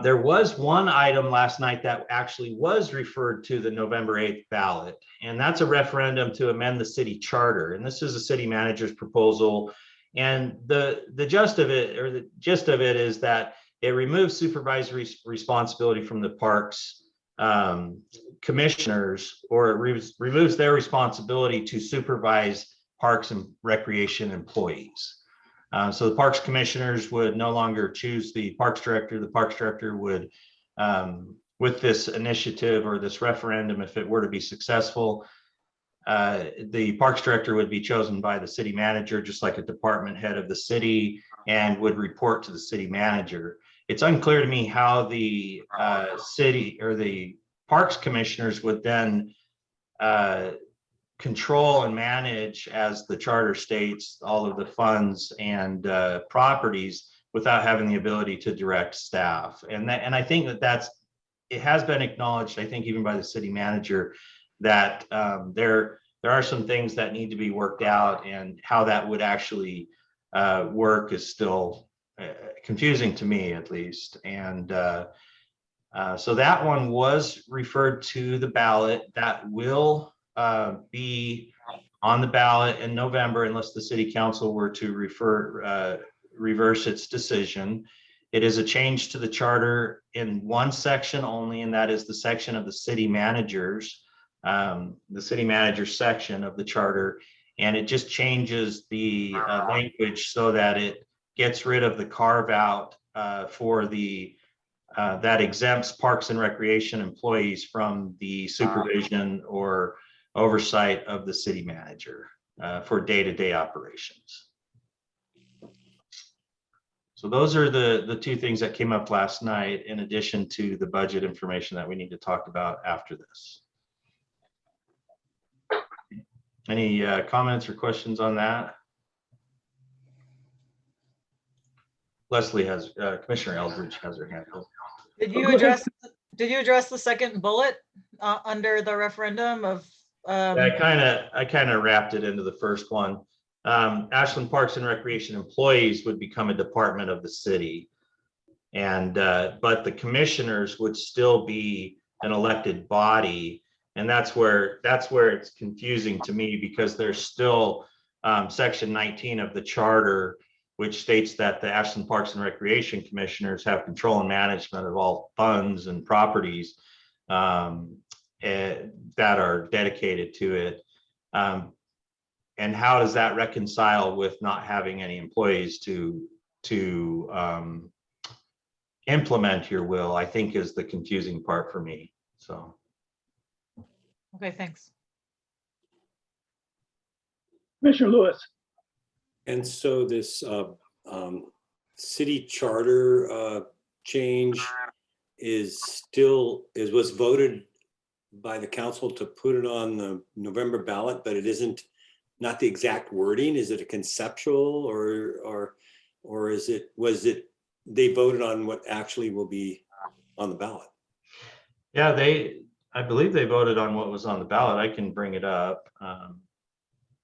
There was one item last night that actually was referred to the November 8th ballot, and that's a referendum to amend the city charter. And this is a city manager's proposal. And the gist of it is that it removes supervisory responsibility from the parks commissioners, or it removes their responsibility to supervise parks and recreation employees. So the parks commissioners would no longer choose the parks director. The parks director would, with this initiative or this referendum, if it were to be successful, the parks director would be chosen by the city manager, just like a department head of the city, and would report to the city manager. It's unclear to me how the city or the parks commissioners would then control and manage, as the charter states, all of the funds and properties without having the ability to direct staff. And I think it has been acknowledged, I think even by the city manager, that there are some things that need to be worked out, and how that would actually work is still confusing to me, at least. And so that one was referred to the ballot. That will be on the ballot in November, unless the city council were to reverse its decision. It is a change to the charter in one section only, and that is the section of the city managers, the city manager section of the charter. And it just changes the language so that it gets rid of the carve out for the that exempts parks and recreation employees from the supervision or oversight of the city manager for day-to-day operations. So those are the two things that came up last night, in addition to the budget information that we need to talk about after this. Any comments or questions on that? Leslie has, Commissioner Eldridge has her hand up. Did you address the second bullet under the referendum of? I kind of wrapped it into the first one. Ashland Parks and Recreation employees would become a department of the city, and but the commissioners would still be an elected body, and that's where it's confusing to me, because there's still section 19 of the charter, which states that the Ashland Parks and Recreation commissioners have control and management of all funds and properties. that are dedicated to it. And how does that reconcile with not having any employees to implement your will, I think is the confusing part for me. So. Okay, thanks. Commissioner Lewis. And so this city charter change was voted by the council to put it on the November ballot, but it isn't, not the exact wording. Is it a conceptual or was it they voted on what actually will be on the ballot? Yeah, I believe they voted on what was on the ballot. I can bring it up.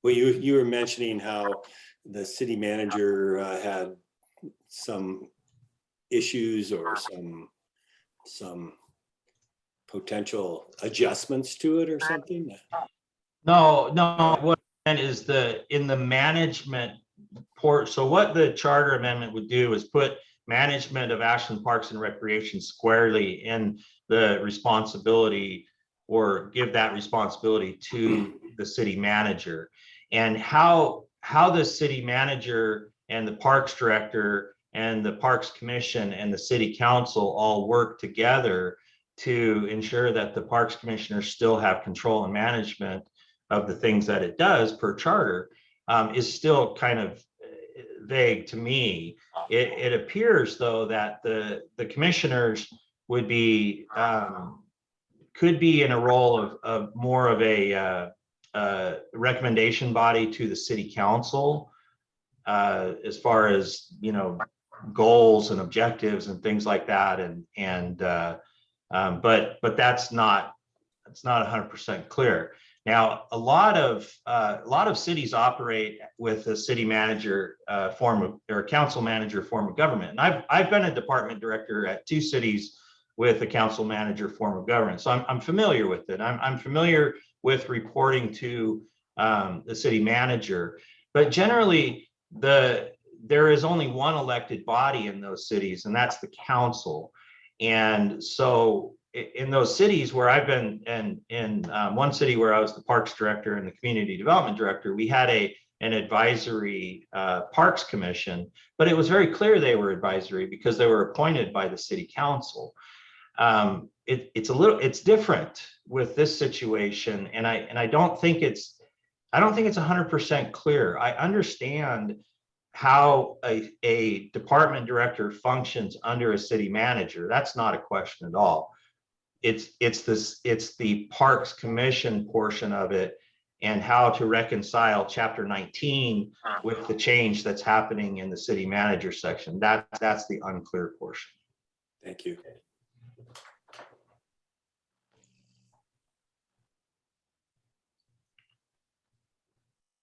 Well, you were mentioning how the city manager had some issues or some potential adjustments to it or something. No, what I meant is in the management port. So what the charter amendment would do is put management of Ashland Parks and Recreation squarely in the responsibility, or give that responsibility to the city manager. And how the city manager and the parks director and the parks commission and the city council all work together to ensure that the parks commissioners still have control and management of the things that it does per charter, is still kind of vague to me. It appears though that the commissioners would be could be in a role of more of a recommendation body to the city council as far as, you know, goals and objectives and things like that, but that's not 100% clear. Now, a lot of cities operate with a city manager form of, or council manager form of government. And I've been a department director at 2 cities with a council manager form of government, so I'm familiar with it. I'm familiar with reporting to the city manager, but generally there is only one elected body in those cities, and that's the council. And so in those cities where I've been, and in one city where I was the parks director and the community development director, we had an advisory parks commission, but it was very clear they were advisory because they were appointed by the city council. It's different with this situation, and I don't think it's 100% clear. I understand how a department director functions under a city manager. That's not a question at all. It's the Parks Commission portion of it, and how to reconcile Chapter 19 with the change that's happening in the city manager section. That's the unclear portion. Thank you.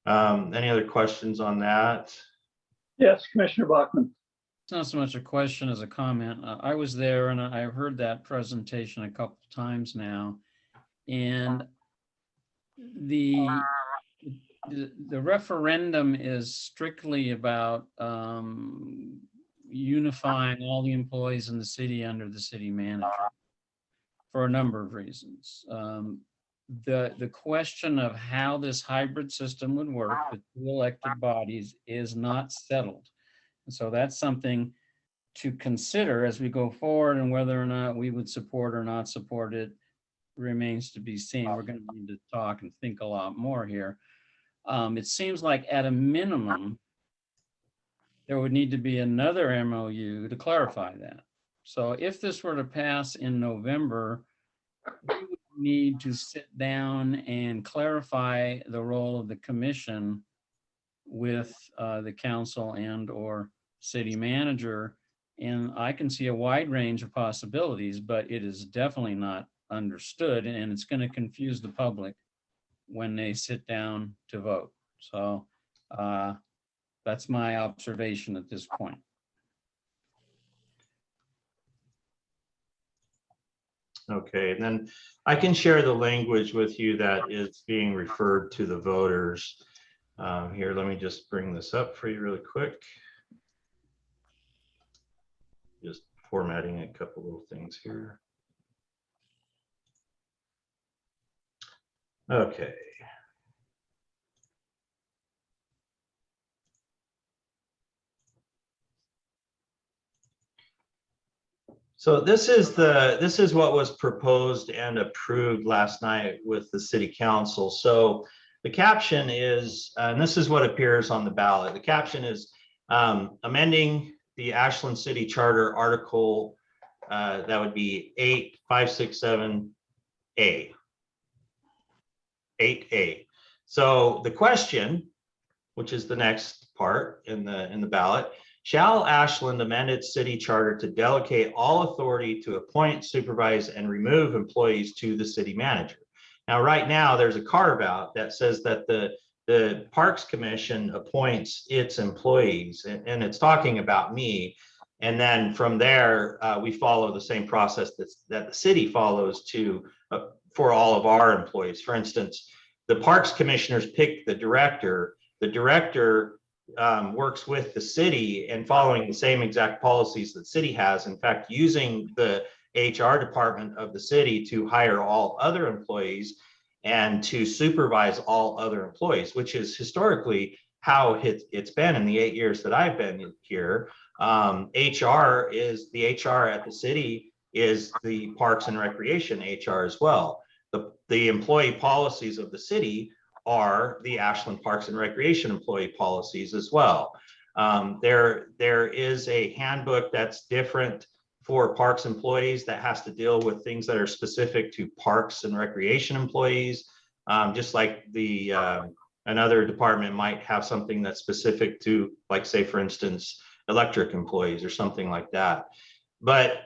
Any other questions on that? Yes, Commissioner Bachman. It's not so much a question as a comment. I was there and I heard that presentation a couple times now. And the referendum is strictly about unifying all the employees in the city under the city manager for a number of reasons. The question of how this hybrid system would work with 2 elected bodies is not settled. And so that's something to consider as we go forward, and whether or not we would support or not support it remains to be seen. We're going to need to talk and think a lot more here. It seems like at a minimum, there would need to be another MOU to clarify that. So if this were to pass in November, we would need to sit down and clarify the role of the commission with the council and or city manager. And I can see a wide range of possibilities, but it is definitely not understood, and it's going to confuse the public when they sit down to vote. So that's my observation at this point. Okay, and then I can share the language with you that is being referred to the voters. Here, let me just bring this up for you really quick. Just formatting a couple little things here. Okay. So this is what was proposed and approved last night with the city council. So the caption is, and this is what appears on the ballot. The caption is amending the Ashland City Charter Article, that would be 8567A. 8A. So the question, which is the next part in the ballot, shall Ashland amend its city charter to delegate all authority to appoint, supervise, and remove employees to the city manager? Now, right now, there's a carve out that says that the Parks Commission appoints its employees, and it's talking about me. And then from there, we follow the same process that the city follows for all of our employees. For instance, the Parks Commissioners pick the director. The director works with the city and following the same exact policies that city has. In fact, using the HR department of the city to hire all other employees and to supervise all other employees, which is historically how it's been in the 8 years that I've been here. HR is the HR at the city is the Parks and Recreation HR as well. The employee policies of the city are the Ashland Parks and Recreation employee policies as well. There is a handbook that's different for parks employees that has to deal with things that are specific to parks and recreation employees, just like another department might have something that's specific to, like, say, for instance, electric employees or something like that. But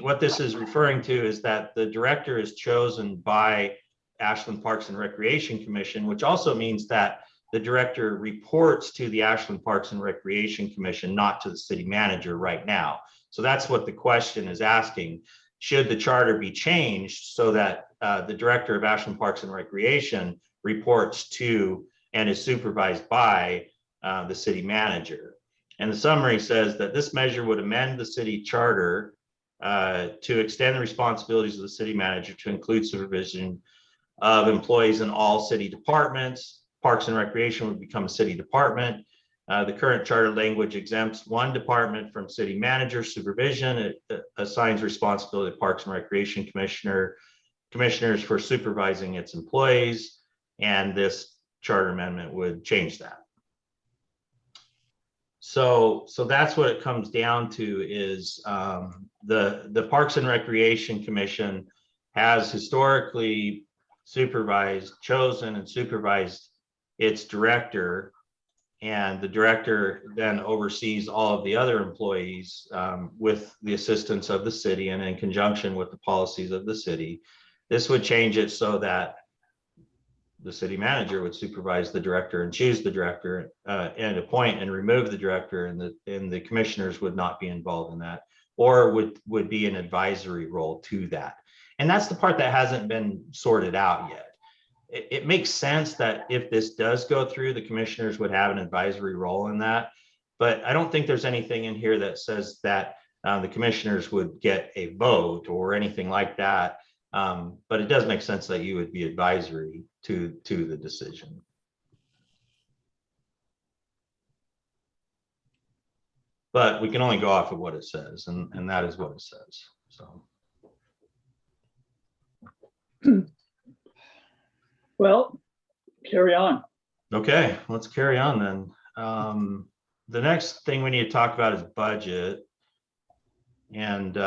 what this is referring to is that the director is chosen by Ashland Parks and Recreation Commission, which also means that the director reports to the Ashland Parks and Recreation Commission, not to the city manager right now. So that's what the question is asking. Should the charter be changed so that the director of Ashland Parks and Recreation reports to and is supervised by the city manager? And the summary says that this measure would amend the city charter to extend the responsibilities of the city manager to include supervision of employees in all city departments. Parks and Recreation would become a city department. The current charter language exempts one department from city manager supervision. It assigns responsibility to Parks and Recreation commissioners for supervising its employees, and this charter amendment would change that. So that's what it comes down to is the Parks and Recreation Commission has historically chosen and supervised its director, and the director then oversees all of the other employees with the assistance of the city and in conjunction with the policies of the city. This would change it so that the city manager would supervise the director and choose the director and appoint and remove the director, and the commissioners would not be involved in that, or would be an advisory role to that. And that's the part that hasn't been sorted out yet. It makes sense that if this does go through, the commissioners would have an advisory role in that. But I don't think there's anything in here that says that the commissioners would get a vote or anything like that. But it does make sense that you would be advisory to the decision. But we can only go off of what it says, and that is what it says. So. Well, carry on. Okay, let's carry on then. The next thing we need to talk about is budget. And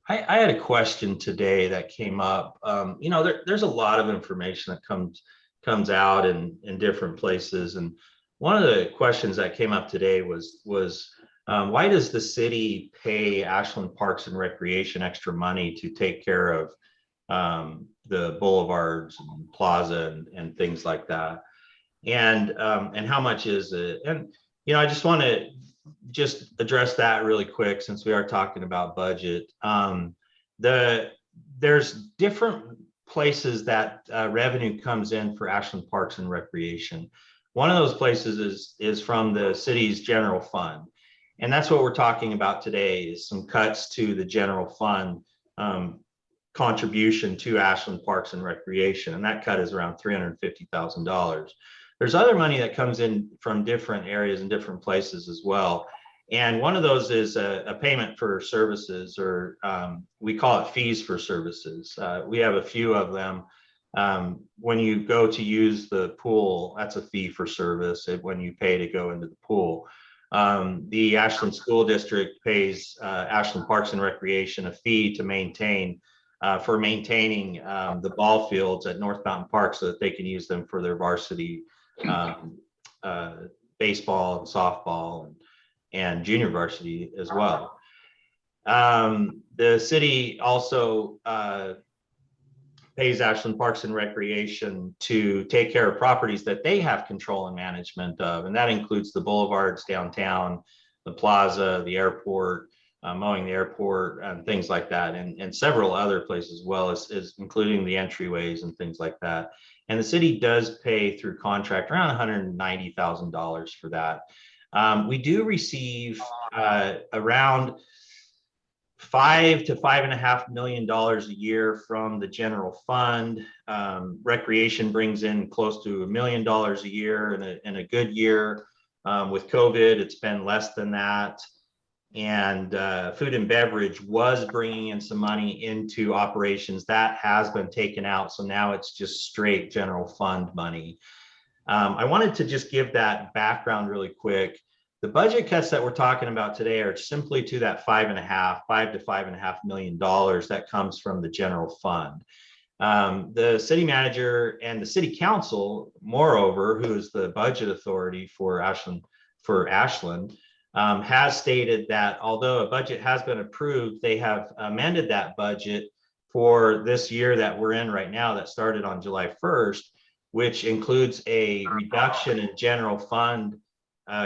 I had a question today that came up. There's a lot of information that comes out in different places. And one of the questions that came up today was why does the city pay Ashland Parks and Recreation extra money to take care of the boulevards and plaza and things like that? And how much is it? And I just want to address that really quick since we are talking about budget. There's different places that revenue comes in for Ashland Parks and Recreation. One of those places is from the city's general fund. And that's what we're talking about today, is some cuts to the general fund contribution to Ashland Parks and Recreation. And that cut is around $350,000. There's other money that comes in from different areas and different places as well. And one of those is a payment for services, or we call it fees for services. We have a few of them. When you go to use the pool, that's a fee for service when you pay to go into the pool. The Ashland School District pays Ashland Parks and Recreation a fee to maintain for maintaining the ball fields at North Mountain Park so that they can use them for their varsity baseball and softball and junior varsity as well. The city also pays Ashland Parks and Recreation to take care of properties that they have control and management of, and that includes the boulevards downtown, the plaza, the airport, mowing the airport, and things like that, and several other places as well, as including the entryways and things like that. And the city does pay through contract around $190,000 for that. We do receive around $5 to $5.5 million a year from the general fund. Recreation brings in close to $1 million a year in a good year. With COVID, it's been less than that. And food and beverage was bringing in some money into operations. That has been taken out. So now it's just straight general fund money. I wanted to just give that background really quick. The budget cuts that we're talking about today are simply to that $5 to $5.5 million that comes from the general fund. The city manager and the city council, moreover, who is the budget authority for Ashland, has stated that although a budget has been approved, they have amended that budget for this year that we're in right now, that started on July 1st, which includes a reduction in general fund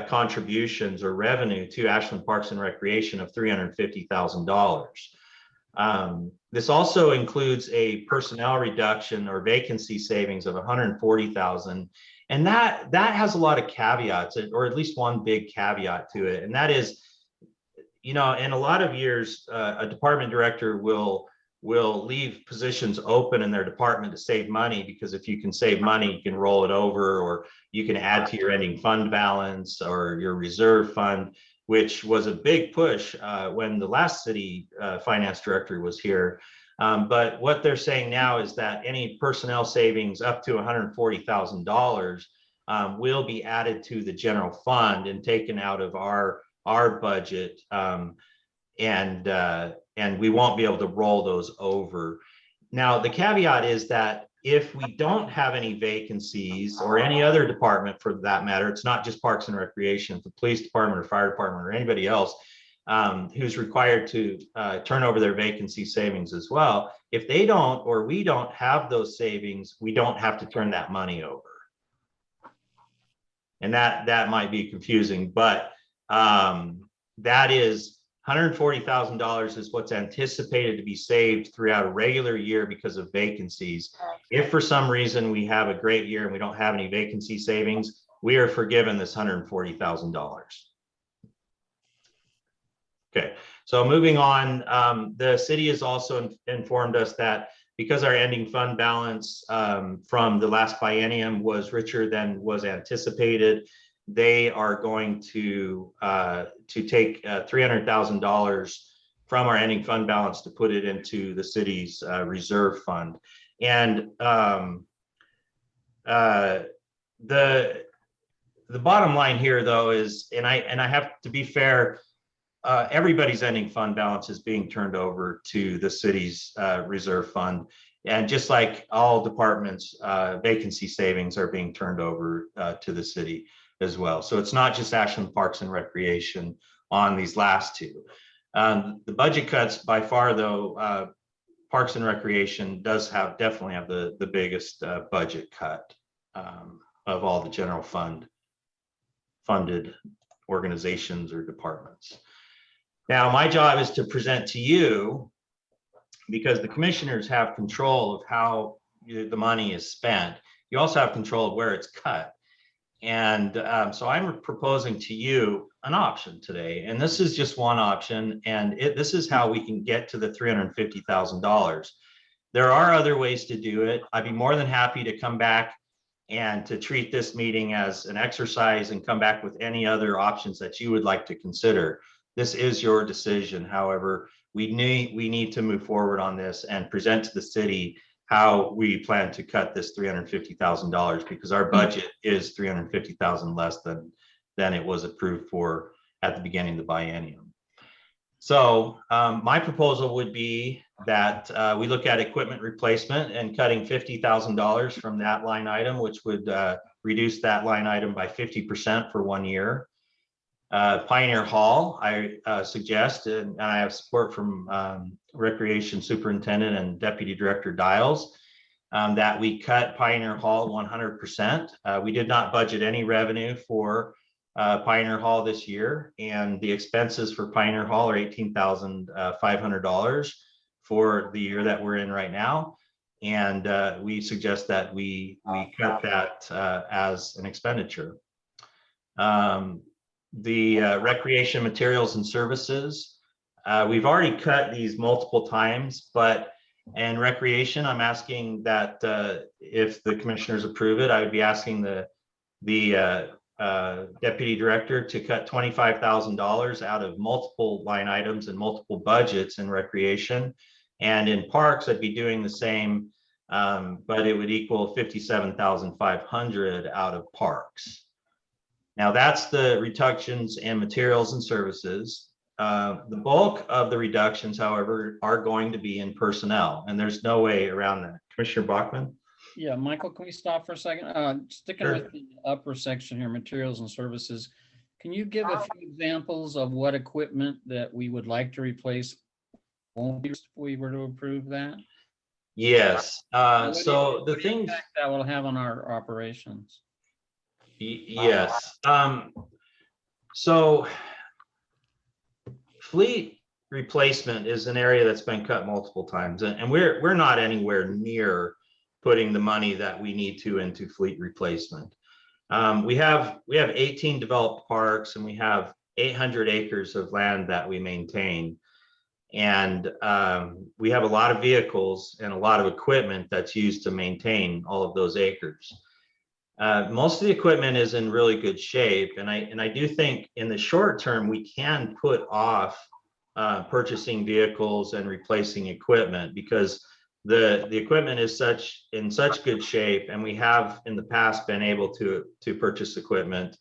contributions or revenue to Ashland Parks and Recreation of $350,000. This also includes a personnel reduction or vacancy savings of $140,000. And that has a lot of caveats, or at least one big caveat to it. And that is, in a lot of years, a department director will leave positions open in their department to save money, because if you can save money, you can roll it over, or you can add to your ending fund balance or your reserve fund, which was a big push when the last city finance director was here. But what they're saying now is that any personnel savings up to $140,000 will be added to the general fund and taken out of our budget, and we won't be able to roll those over. Now, the caveat is that if we don't have any vacancies, or any other department for that matter, it's not just Parks and Recreation, the police department or fire department or anybody else who's required to turn over their vacancy savings as well. If they don't, or we don't have those savings, we don't have to turn that money over. And that might be confusing, but that is $140,000 is what's anticipated to be saved throughout a regular year because of vacancies. If for some reason we have a great year and we don't have any vacancy savings, we are forgiven this $140,000. Okay, so moving on, the city has also informed us that because our ending fund balance from the last biennium was richer than was anticipated, they are going to take $300,000 from our ending fund balance to put it into the city's reserve fund. And the bottom line here, though, is, and I have to be fair, everybody's ending fund balance is being turned over to the city's reserve fund. And just like all departments, vacancy savings are being turned over to the city as well. So it's not just Ashland Parks and Recreation on these last two. The budget cuts by far, though, Parks and Recreation does definitely have the biggest budget cut of all the general funded organizations or departments. Now, my job is to present to you, because the commissioners have control of how the money is spent. You also have control of where it's cut. And so I'm proposing to you an option today, and this is just one option, and this is how we can get to the $350,000. There are other ways to do it. I'd be more than happy to come back and to treat this meeting as an exercise and come back with any other options that you would like to consider. This is your decision. However, we need to move forward on this and present to the city how we plan to cut this $350,000, because our budget is $350,000 less than it was approved for at the beginning of the biennium. So my proposal would be that we look at equipment replacement and cutting $50,000 from that line item, which would reduce that line item by 50% for 1 year. Pioneer Hall, I suggest, and I have support from Recreation Superintendent and Deputy Director Dials, that we cut Pioneer Hall 100%. We did not budget any revenue for Pioneer Hall this year, and the expenses for Pioneer Hall are $18,500 for the year that we're in right now. And we suggest that we cut that as an expenditure. The recreation materials and services, we've already cut these multiple times, but in recreation, I'm asking that if the commissioners approve it, I would be asking the deputy director to cut $25,000 out of multiple line items and multiple budgets in recreation. And in parks, I'd be doing the same, but it would equal $57,500 out of parks. Now that's the reductions in materials and services. The bulk of the reductions, however, are going to be in personnel, and there's no way around that. Commissioner Bachman? Yeah, Michael, can we stop for a second? Sticking Sure. with the upper section here, materials and services. Can you give a few examples of what equipment that we would like to replace won't be if we were to approve that? Yes. So the What things, impact that will have on our operations? yes. So fleet replacement is an area that's been cut multiple times, and we're not anywhere near putting the money that we need to into fleet replacement. We have 18 developed parks, and we have 800 acres of land that we maintain. And we have a lot of vehicles and a lot of equipment that's used to maintain all of those acres. Most of the equipment is in really good shape, and I do think in the short term we can put off purchasing vehicles and replacing equipment, because the equipment is in such good shape, and we have in the past been able to purchase equipment.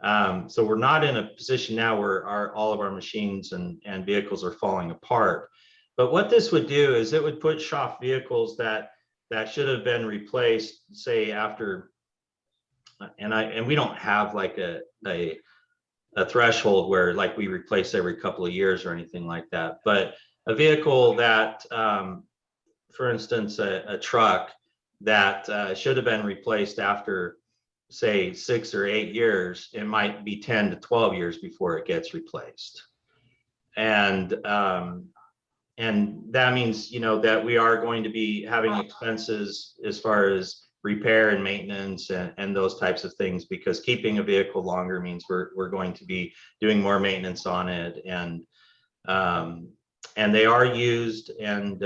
So we're not in a position now where all of our machines and vehicles are falling apart. But what this would do is it would put shop vehicles that should have been replaced, say after, and we don't have like a threshold where like we replace every couple of years or anything like that. But a vehicle that, for instance, a truck that should have been replaced after, say, 6 or 8 years, it might be 10 to 12 years before it gets replaced. And that means, that we are going to be having expenses as far as repair and maintenance and those types of things, because keeping a vehicle longer means we're going to be doing more maintenance on it. And they are used and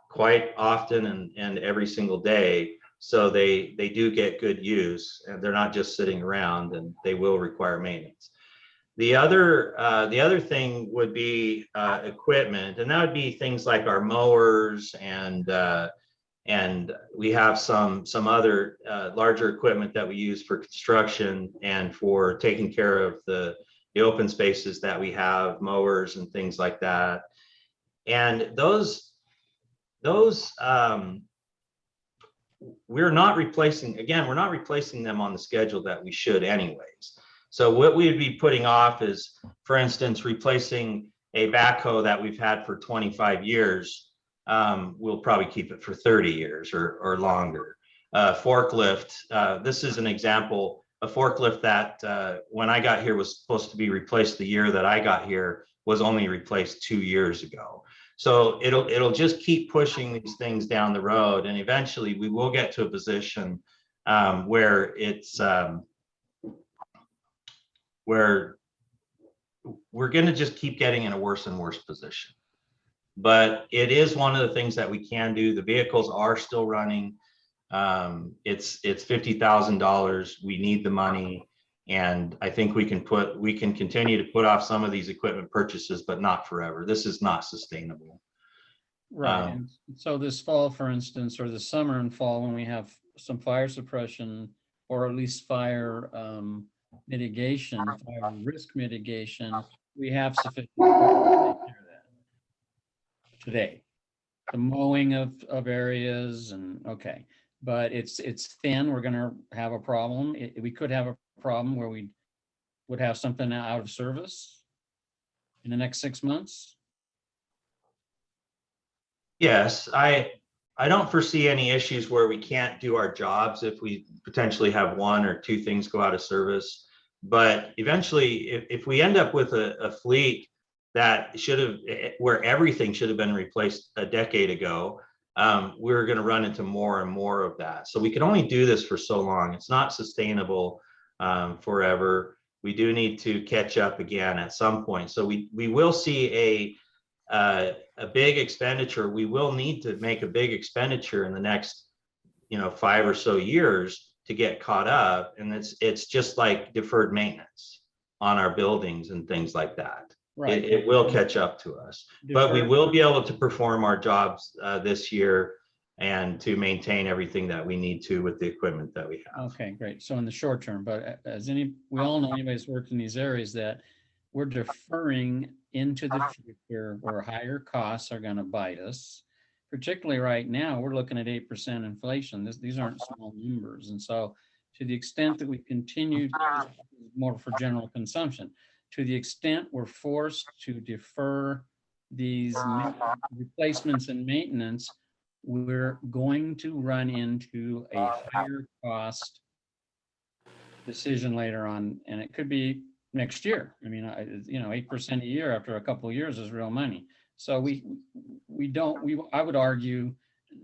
quite often and every single day. So they do get good use, and they're not just sitting around, and they will require maintenance. The other thing would be equipment, and that would be things like our mowers, and we have some other larger equipment that we use for construction and for taking care of the open spaces that we have, mowers and things like that. And those we're not replacing them on the schedule that we should anyways. So what we would be putting off is, for instance, replacing a backhoe that we've had for 25 years. We'll probably keep it for 30 years or longer. Forklift, this is an example, a forklift that when I got here was supposed to be replaced the year that I got here, was only replaced 2 years ago. So it'll just keep pushing these things down the road, and eventually we will get to a position where it's where we're going to just keep getting in a worse and worse position. But it is one of the things that we can do. The vehicles are still running. It's $50,000. We need the money. And I think we can continue to put off some of these equipment purchases, but not forever. This is not sustainable. Right. And so this fall, for instance, or the summer and fall, when we have some fire suppression or at least fire mitigation, fire risk mitigation, we have sufficient equipment to take care of that today. The mowing of areas and okay, but it's thin. We're going to have a problem. We could have a problem where we would have something out of service in the next 6 months. Yes, I don't foresee any issues where we can't do our jobs if we potentially have one or two things go out of service. But eventually, if we end up with a fleet that where everything should have been replaced a decade ago, we're going to run into more and more of that. So we can only do this for so long. It's not sustainable forever. We do need to catch up again at some point. So we will see a big expenditure. We will need to make a big expenditure in the next 5 or so years to get caught up. And it's just like deferred maintenance on our buildings and things like that. Right. It will catch up to us, but we will be able to perform our jobs this year and to maintain everything that we need to with the equipment that we have. Okay, great. So in the short term, but we all know anybody's worked in these areas that we're deferring into the future where higher costs are going to bite us. Particularly right now, we're looking at 8% inflation. These aren't small numbers. And so to the extent that we continue more for general consumption, to the extent we're forced to defer these replacements and maintenance, we're going to run into a higher cost decision later on, and it could be next year. I mean, 8% a year after a couple of years is real money. So I would argue,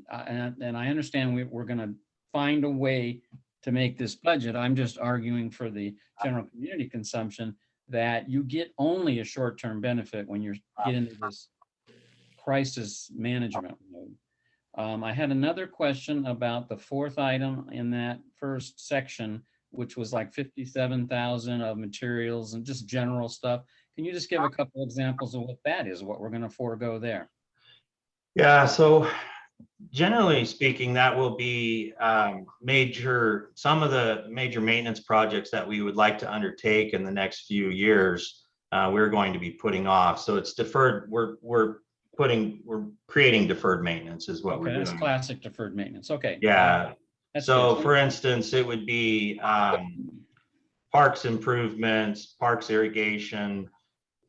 and I understand we're going to find a way to make this budget. I'm just arguing for the general community consumption that you get only a short-term benefit when you get into this crisis management mode. I had another question about the fourth item in that first section, which was like 57,000 of materials and just general stuff. Can you just give a couple examples of what that is, what we're going to forego there? Yeah, so generally speaking, that will be some of the major maintenance projects that we would like to undertake in the next few years. We're going to be putting off. So it's deferred. We're creating deferred maintenance is what we're doing. That's classic deferred maintenance. Okay. Yeah. That's So good. for instance, it would be parks improvements, parks irrigation,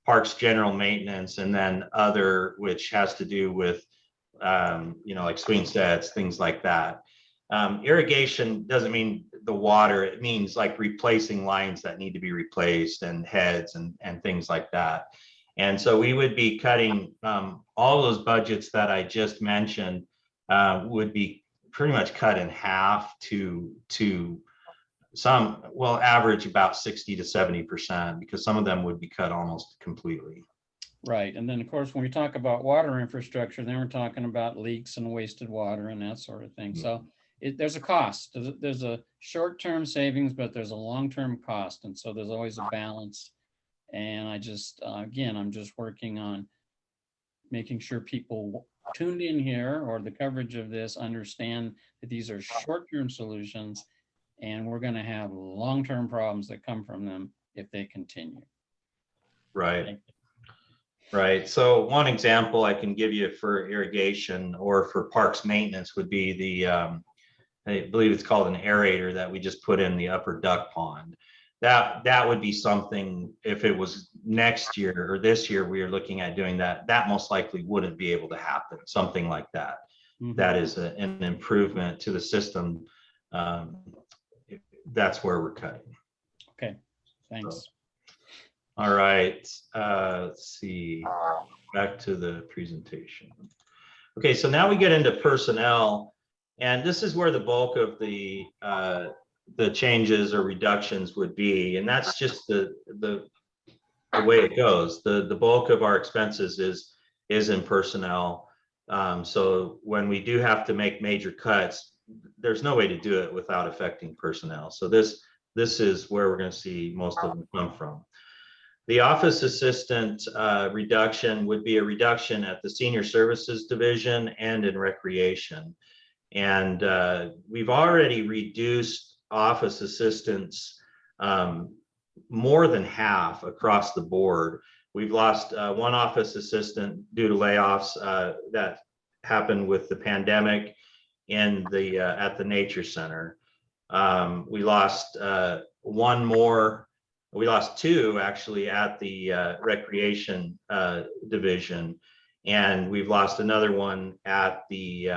parks general maintenance, and then other, which has to do with like swing sets, things like that. Irrigation doesn't mean the water, it means like replacing lines that need to be replaced and heads and things like that. And so we would be cutting all those budgets that I just mentioned would be pretty much cut in half to some will average about 60 to 70%, because some of them would be cut almost completely. Right. And then, of course, when we talk about water infrastructure, then we're talking about leaks and wasted water and that sort of thing. So there's a cost. There's a short-term savings, but there's a long-term cost. And so there's always a balance. And I just, again, I'm just working on making sure people tuned in here or the coverage of this understand that these are short-term solutions and we're going to have long-term problems that come from them if they continue. Right. Right. So one example I can give you for irrigation or for parks maintenance would be the, I believe it's called an aerator that we just put in the upper duck pond. That would be something, if it was next year or this year, we are looking at doing that, that most likely wouldn't be able to happen. Something like that. Mm-hmm. That is an improvement to the system. That's where we're cutting. Okay, thanks. So, all right, let's see, back to the presentation. Okay, so now we get into personnel. And this is where the bulk of the changes or reductions would be. And that's just the way it goes. The bulk of our expenses is in personnel. So when we do have to make major cuts, there's no way to do it without affecting personnel. So this is where we're going to see most of them come from. The office assistant reduction would be a reduction at the senior services division and in recreation. And we've already reduced office assistants more than half across the board. We've lost one office assistant due to layoffs that happened with the pandemic in the at the nature center. We lost one more. We lost two actually at the recreation division, and we've lost another one at the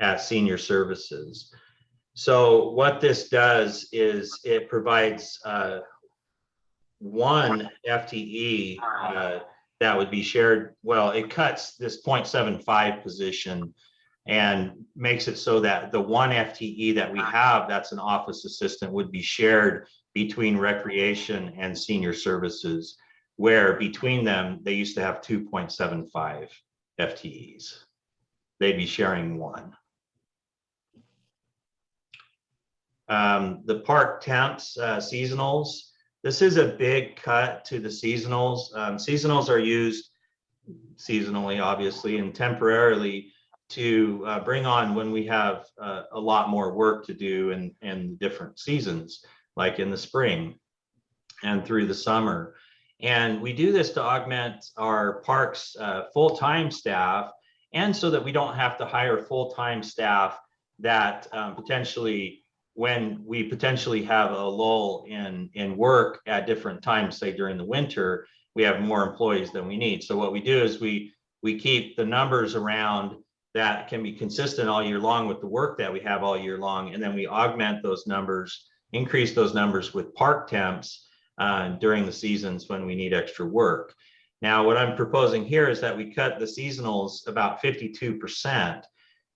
at senior services. So what this does is it provides one FTE that would be shared. Well, it cuts this 0.75 position and makes it so that the one FTE that we have that's an office assistant would be shared between recreation and senior services, where between them, they used to have 2.75 FTEs. They'd be sharing one. The park temps, seasonals, this is a big cut to the seasonals. Seasonals are used seasonally, obviously, and temporarily to bring on when we have a lot more work to do in different seasons, like in the spring and through the summer. And we do this to augment our parks full-time staff, and so that we don't have to hire full-time staff that potentially, when we potentially have a lull in work at different times, say during the winter, we have more employees than we need. So what we do is we keep the numbers around that can be consistent all year long with the work that we have all year long. And then we augment those numbers, increase those numbers with park temps during the seasons when we need extra work. Now, what I'm proposing here is that we cut the seasonals about 52%.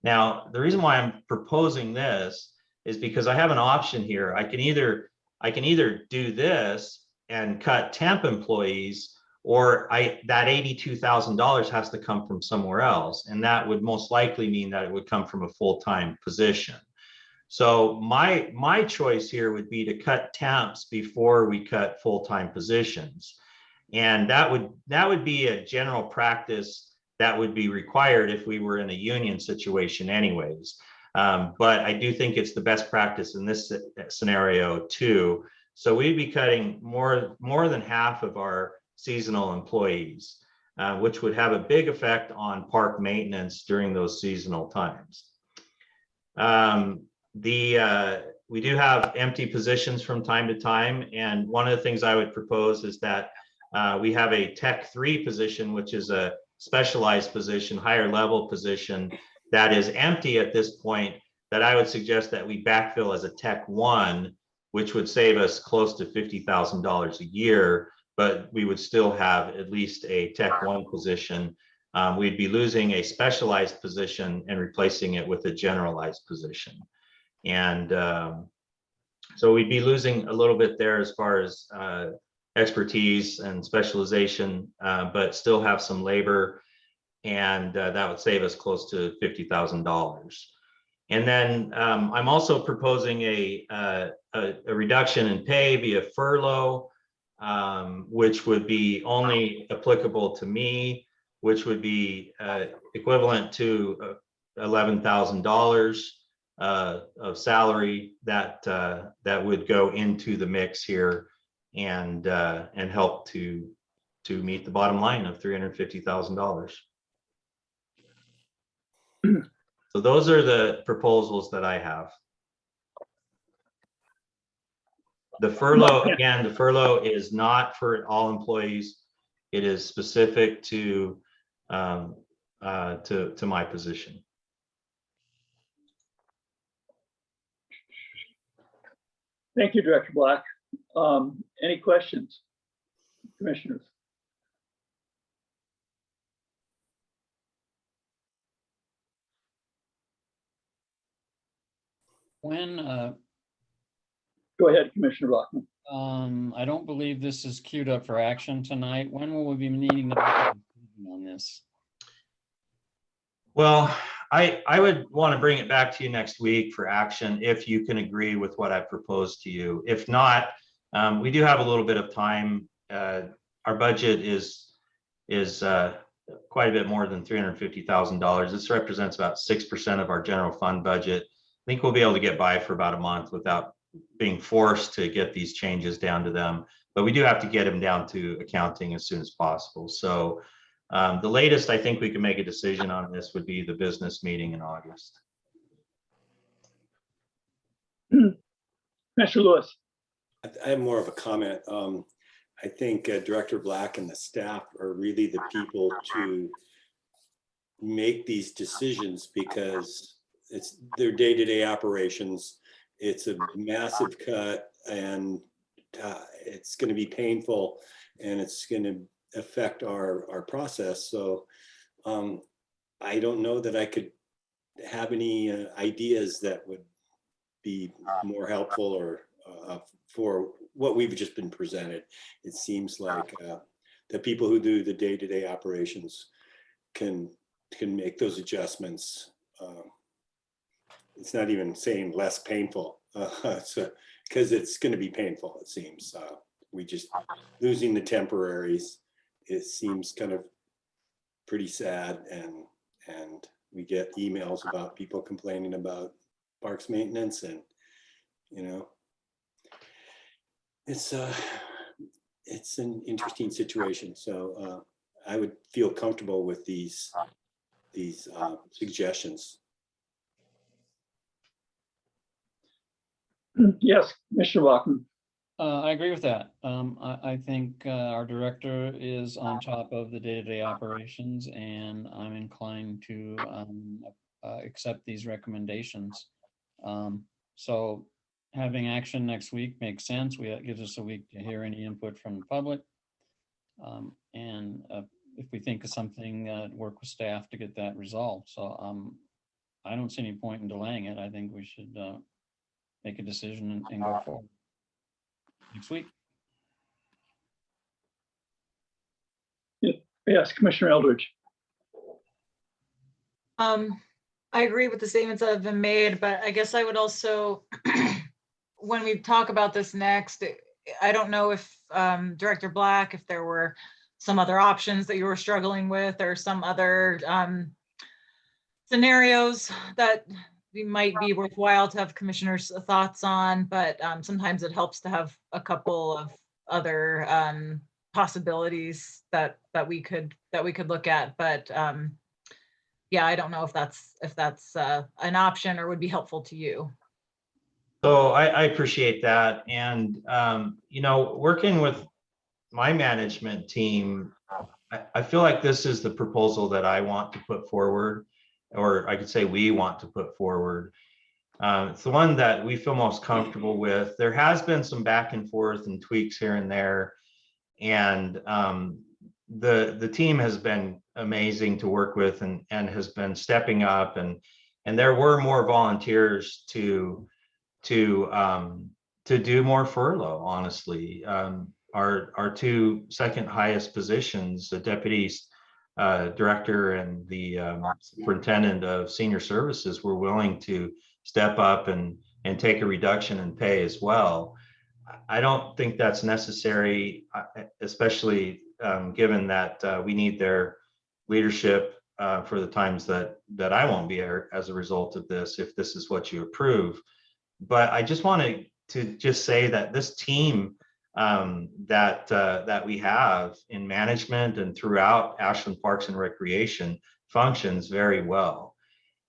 Now, the reason why I'm proposing this is because I have an option here. I can either do this and cut temp employees, or that $82,000 has to come from somewhere else. And that would most likely mean that it would come from a full-time position. So my choice here would be to cut temps before we cut full-time positions. And that would be a general practice that would be required if we were in a union situation anyways. But I do think it's the best practice in this scenario too. So we'd be cutting more than half of our seasonal employees, which would have a big effect on park maintenance during those seasonal times. We do have empty positions from time to time. And one of the things I would propose is that we have a Tech 3 position, which is a specialized position, higher level position that is empty at this point, that I would suggest that we backfill as a Tech 1, which would save us close to $50,000 a year, but we would still have at least a Tech 1 position. We'd be losing a specialized position and replacing it with a generalized position. And so we'd be losing a little bit there as far as expertise and specialization, but still have some labor, and that would save us close to $50,000. And then I'm also proposing a reduction in pay via furlough, which would be only applicable to me, which would be equivalent to $11,000 of salary that would go into the mix here and help to meet the bottom line of $350,000. So those are the proposals that I have. The furlough, again, the furlough is not for all employees. It is specific to my position. Thank you, Director Black. Any questions, commissioners? When, Go ahead, Commissioner Bachman. I don't believe this is queued up for action tonight. When will we be needing to make a decision on this? Well, I would want to bring it back to you next week for action if you can agree with what I proposed to you. If not, we do have a little bit of time. Our budget is quite a bit more than $350,000. This represents about 6% of our general fund budget. I think we'll be able to get by for about a month without being forced to get these changes down to them. But we do have to get them down to accounting as soon as possible. So the latest I think we can make a decision on this would be the business meeting in August. Commissioner Lewis. I have more of a comment. I think Director Black and the staff are really the people to make these decisions because it's their day-to-day operations. It's a massive cut and it's going to be painful and it's going to affect our process. So I don't know that I could have any ideas that would be more helpful or for what we've just been presented. It seems like the people who do the day-to-day operations can make those adjustments. It's not even saying less painful, so because it's going to be painful. It seems we just losing the temporaries. It seems kind of pretty sad, and we get emails about people complaining about parks maintenance, and you know, it's an interesting situation. So I would feel comfortable with these suggestions. Yes, Commissioner Bachman. I agree with that. I think our director is on top of the day-to-day operations, and I'm inclined to accept these recommendations. So having action next week makes sense. It gives us a week to hear any input from the public. And if we think of something, work with staff to get that resolved. So I don't see any point in delaying it. I think we should make a decision and go forward next week. Yes, Commissioner Eldridge. I agree with the statements that have been made, but I guess I would also, when we talk about this next, I don't know if Director Black, if there were some other options that you were struggling with or some other scenarios that might be worthwhile to have commissioners' thoughts on, but sometimes it helps to have a couple of other possibilities that we could look at. But yeah, I don't know if that's an option or would be helpful to you. So I appreciate that. And, you know, working with my management team, I feel like this is the proposal that I want to put forward, or I could say we want to put forward. It's the one that we feel most comfortable with. There has been some back and forth and tweaks here and there. And the team has been amazing to work with and has been stepping up. And there were more volunteers to do more furlough, honestly. Our two second highest positions, the deputy director and the superintendent of senior services, were willing to step up and take a reduction in pay as well. I don't think that's necessary, especially given that we need their leadership for the times that I won't be here as a result of this, if this is what you approve. But I just wanted to just say that this team that we have in management and throughout Ashland Parks and Recreation functions very well.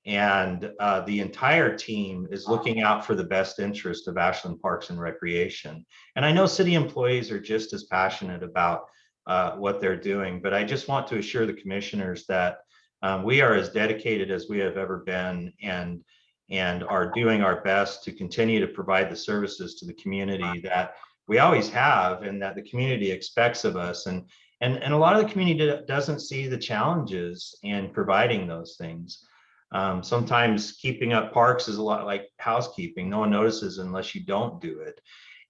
And the entire team is looking out for the best interest of Ashland Parks and Recreation. And I know city employees are just as passionate about what they're doing, but I just want to assure the commissioners that we are as dedicated as we have ever been, and are doing our best to continue to provide the services to the community that we always have and that the community expects of us. And a lot of the community doesn't see the challenges in providing those things. Sometimes keeping up parks is a lot like housekeeping. No one notices unless you don't do it.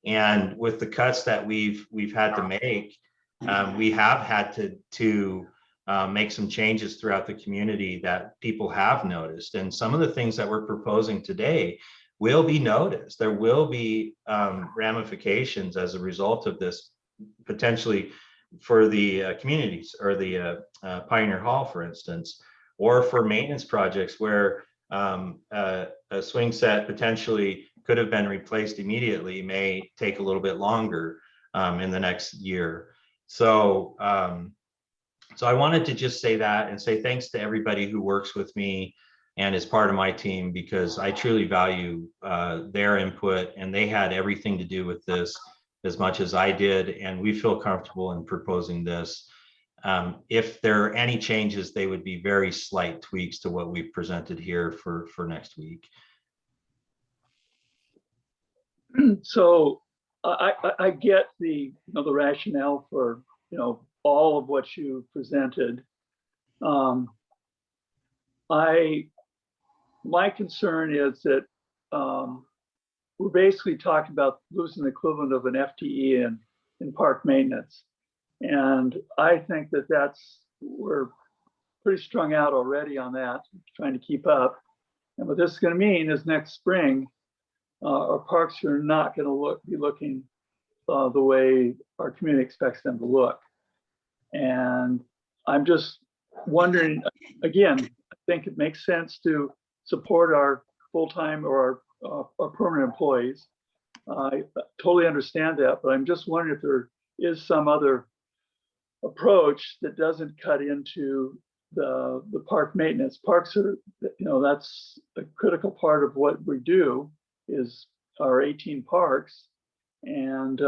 And with the cuts that we've had to make, we have had to make some changes throughout the community that people have noticed. And some of the things that we're proposing today will be noticed. There will be ramifications as a result of this, potentially for the communities or the Pioneer Hall, for instance, or for maintenance projects where a swing set potentially could have been replaced immediately may take a little bit longer in the next year. So, so I wanted to just say that and say thanks to everybody who works with me and is part of my team, because I truly value their input, and they had everything to do with this as much as I did, and we feel comfortable in proposing this. If there are any changes, they would be very slight tweaks to what we've presented here for next week. So I get the the rationale for all of what you presented. My concern is that we're basically talking about losing the equivalent of an FTE in park maintenance, and I think that we're pretty strung out already on that, trying to keep up. And what this is going to mean is next spring, our parks are not going to be looking the way our community expects them to look. And I'm just wondering, again, I think it makes sense to support our full-time or our permanent employees. I totally understand that, but I'm just wondering if there is some other approach that doesn't cut into the park maintenance. Parks are, that's a critical part of what we do, is our 18 parks. And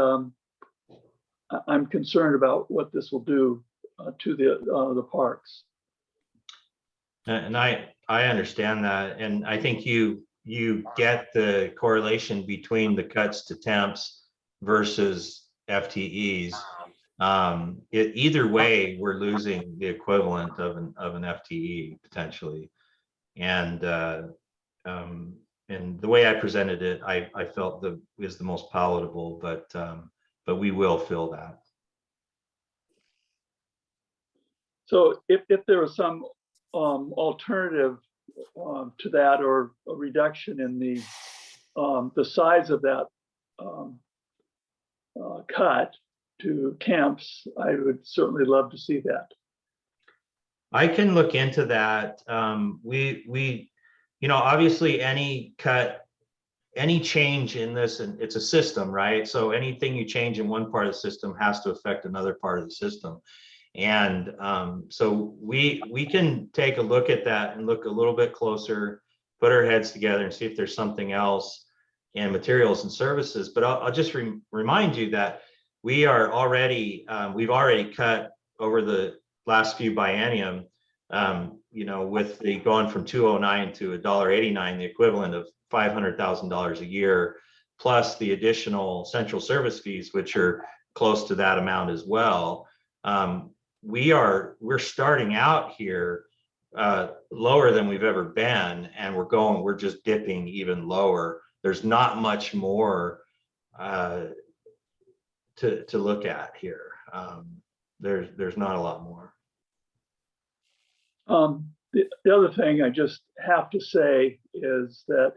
I'm concerned about what this will do to the parks. And I understand that, and I think you get the correlation between the cuts to temps versus FTEs. Either way, we're losing the equivalent of an FTE potentially, and the way I presented it, I felt is the most palatable, but we will fill that. So if there was some alternative to that, or a reduction in the size of that cut to temps, I would certainly love to see that. I can look into that. We obviously any cut, any change in this, and it's a system, right? So anything you change in one part of the system has to affect another part of the system. And so we can take a look at that and look a little bit closer, put our heads together and see if there's something else in materials and services. But I'll just remind you that we've already cut over the last few biennium, with the going from 209 to $1.89, the equivalent of $500,000 a year, plus the additional central service fees, which are close to that amount as well. We're starting out here lower than we've ever been, and we're just dipping even lower. There's not much more to look at here. There's not a lot more. The other thing I just have to say is that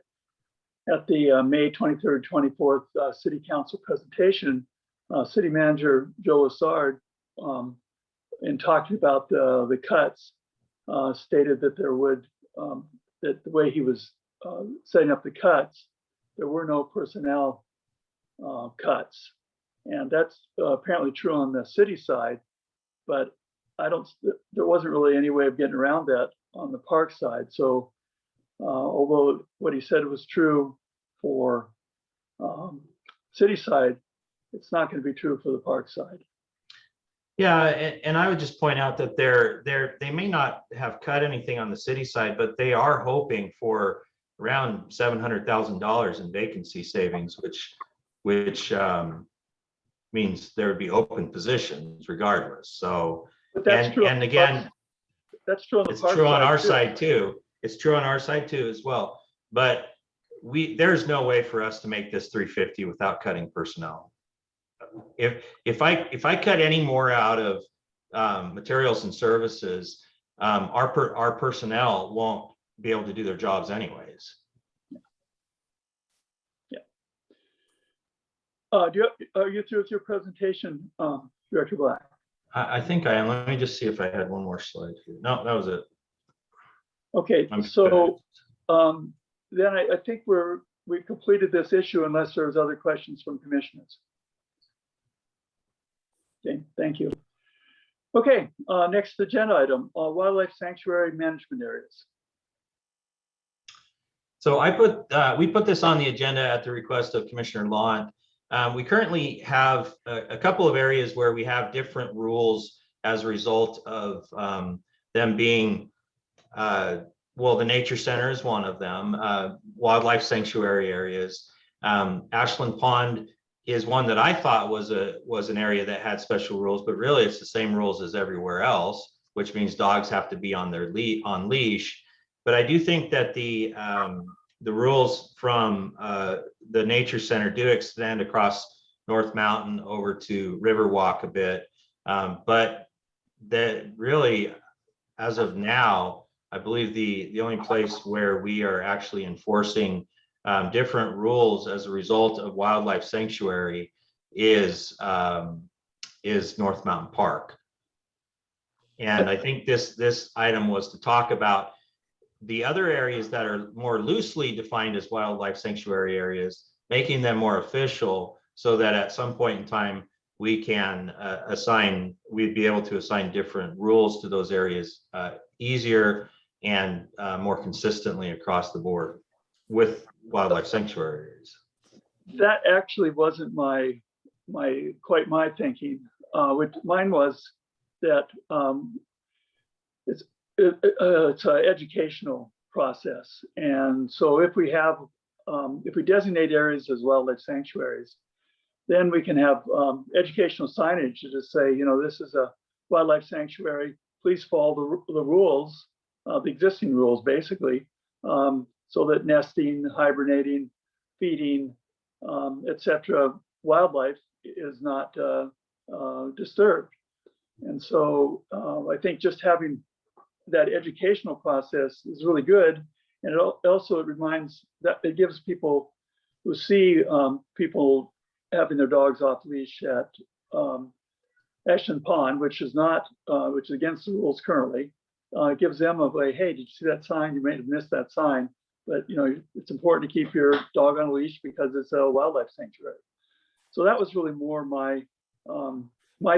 at the May 23rd, 24th City Council presentation, City Manager Joe Lassard, in talking about the cuts, stated that that the way he was setting up the cuts, there were no personnel cuts. And that's apparently true on the city side, but there wasn't really any way of getting around that on the park side. So although what he said was true for city side, it's not going to be true for the park side. Yeah, and I would just point out that they may not have cut anything on the city side, but they are hoping for around $700,000 in vacancy savings, which means there would be open positions regardless. So, But that's true. And again, That's true on the it's park true on side our too. side too. It's true on our side too as well. But there's no way for us to make this 350 without cutting personnel. If I cut any more out of materials and services, our personnel won't be able to do their jobs anyways. Are you through with your presentation, Director Black? I think I am. Let me just see if I had one more slide here. No, that was it. Okay, I'm so then I think we completed this issue unless there's other questions from commissioners. Okay, thank you. Okay, next agenda item, wildlife sanctuary management areas. So we put this on the agenda at the request of Commissioner Lant. We currently have a couple of areas where we have different rules as a result of them being, well, the nature center is one of them, wildlife sanctuary areas. Ashland Pond is one that I thought was an area that had special rules, but really it's the same rules as everywhere else, which means dogs have to be on their leash. But I do think that the rules from the nature center do extend across North Mountain over to Riverwalk a bit. But that really, as of now, I believe the only place where we are actually enforcing different rules as a result of wildlife sanctuary is North Mountain Park. And I think this item was to talk about the other areas that are more loosely defined as wildlife sanctuary areas, making them more official so that at some point in time we can we'd be able to assign different rules to those areas easier and more consistently across the board with wildlife sanctuary areas. That actually wasn't quite my thinking. Mine was that it's an educational process, and so if we designate areas as wildlife sanctuaries, then we can have educational signage to just say, this is a wildlife sanctuary. Please follow the rules, the existing rules, basically, so that nesting, hibernating, feeding, etc., wildlife is not disturbed. And so I think just having that educational process is really good. And it reminds that it gives people who see people having their dogs off leash at Ashland Pond, which is against the rules currently, it gives them a way, hey, did you see that sign? You may have missed that sign, but it's important to keep your dog on a leash because it's a wildlife sanctuary. So that was really more my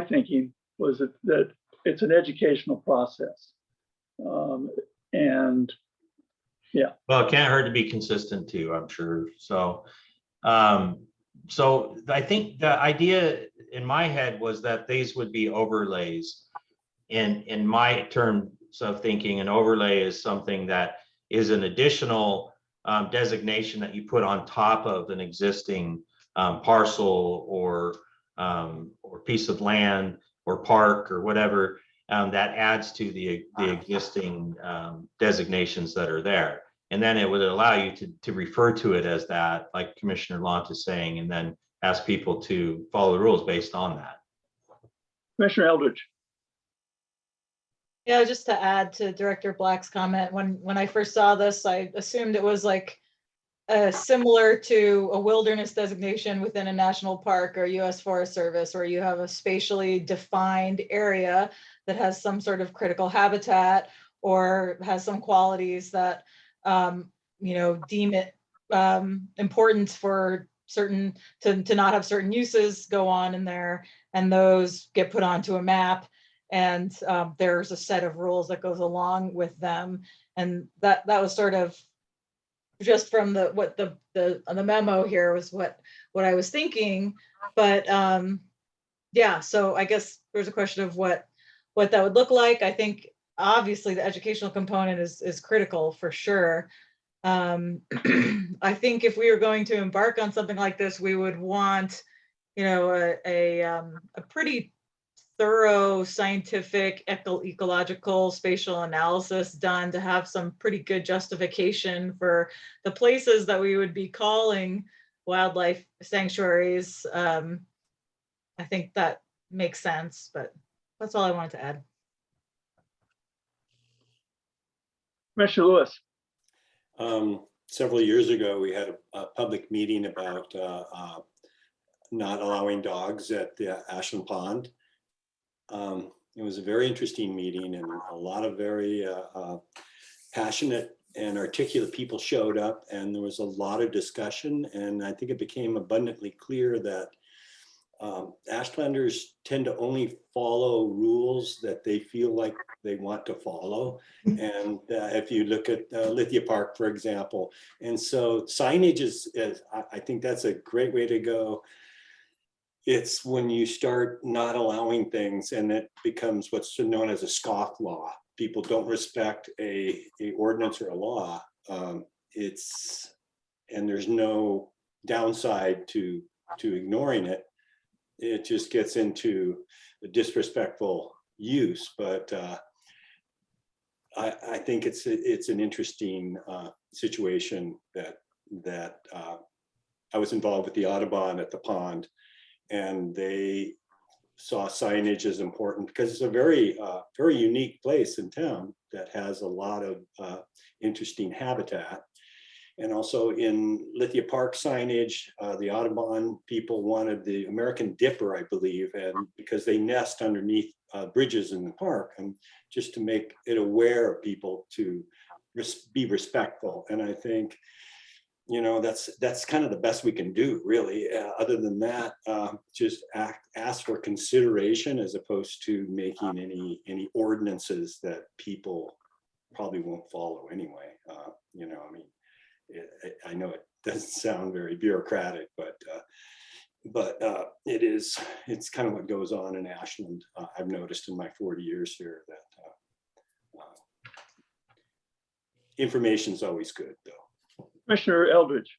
thinking, was that it's an educational process. And yeah. Well, it can't hurt to be consistent too, I'm sure. So I think the idea in my head was that these would be overlays. In my terms of thinking, an overlay is something that is an additional designation that you put on top of an existing parcel or piece of land or park or whatever, that adds to the existing designations that are there. And then it would allow you to refer to it as that, like Commissioner Lant is saying, and then ask people to follow the rules based on that. Commissioner Eldridge. Yeah, just to add to Director Black's comment, when I first saw this, I assumed it was like similar to a wilderness designation within a national park or U.S. Forest Service, where you have a spatially defined area that has some sort of critical habitat or has some qualities that deem it important for certain to not have certain uses go on in there, and those get put onto a map, and there's a set of rules that goes along with them. And that was sort of just from the memo here was what I was thinking. But yeah, so I guess there's a question of what that would look like. I think obviously the educational component is critical for sure. I think if we were going to embark on something like this, we would want, a pretty thorough scientific ecological spatial analysis done to have some pretty good justification for the places that we would be calling wildlife sanctuaries. I think that makes sense, but that's all I wanted to add. Commissioner Lewis. Several years ago, we had a public meeting about not allowing dogs at the Ashland Pond. It was a very interesting meeting, and a lot of very passionate and articulate people showed up, and there was a lot of discussion. And I think it became abundantly clear that Ashlanders tend to only follow rules that they feel like they want to follow. And if you look at Lithia Park, for example, and so signage is I think that's a great way to go. It's when you start not allowing things and it becomes what's known as a scoff law. People don't respect a ordinance or a law. And there's no downside to ignoring it. It just gets into a disrespectful use. But I think it's an interesting situation that I was involved with the Audubon at the pond, and they saw signage as important because it's a very unique place in town that has a lot of interesting habitat. And also in Lithia Park signage, the Audubon people wanted the American dipper, I believe, and because they nest underneath bridges in the park, and just to make it aware of people to be respectful. And I think, you know, that's kind of the best we can do, really. Other than that, just ask for consideration as opposed to making any ordinances that people probably won't follow anyway. You know, I mean, I know it doesn't sound very bureaucratic, but it's kind of what goes on in Ashland. I've noticed in my 40 years here that information's always good, though. Commissioner Eldridge.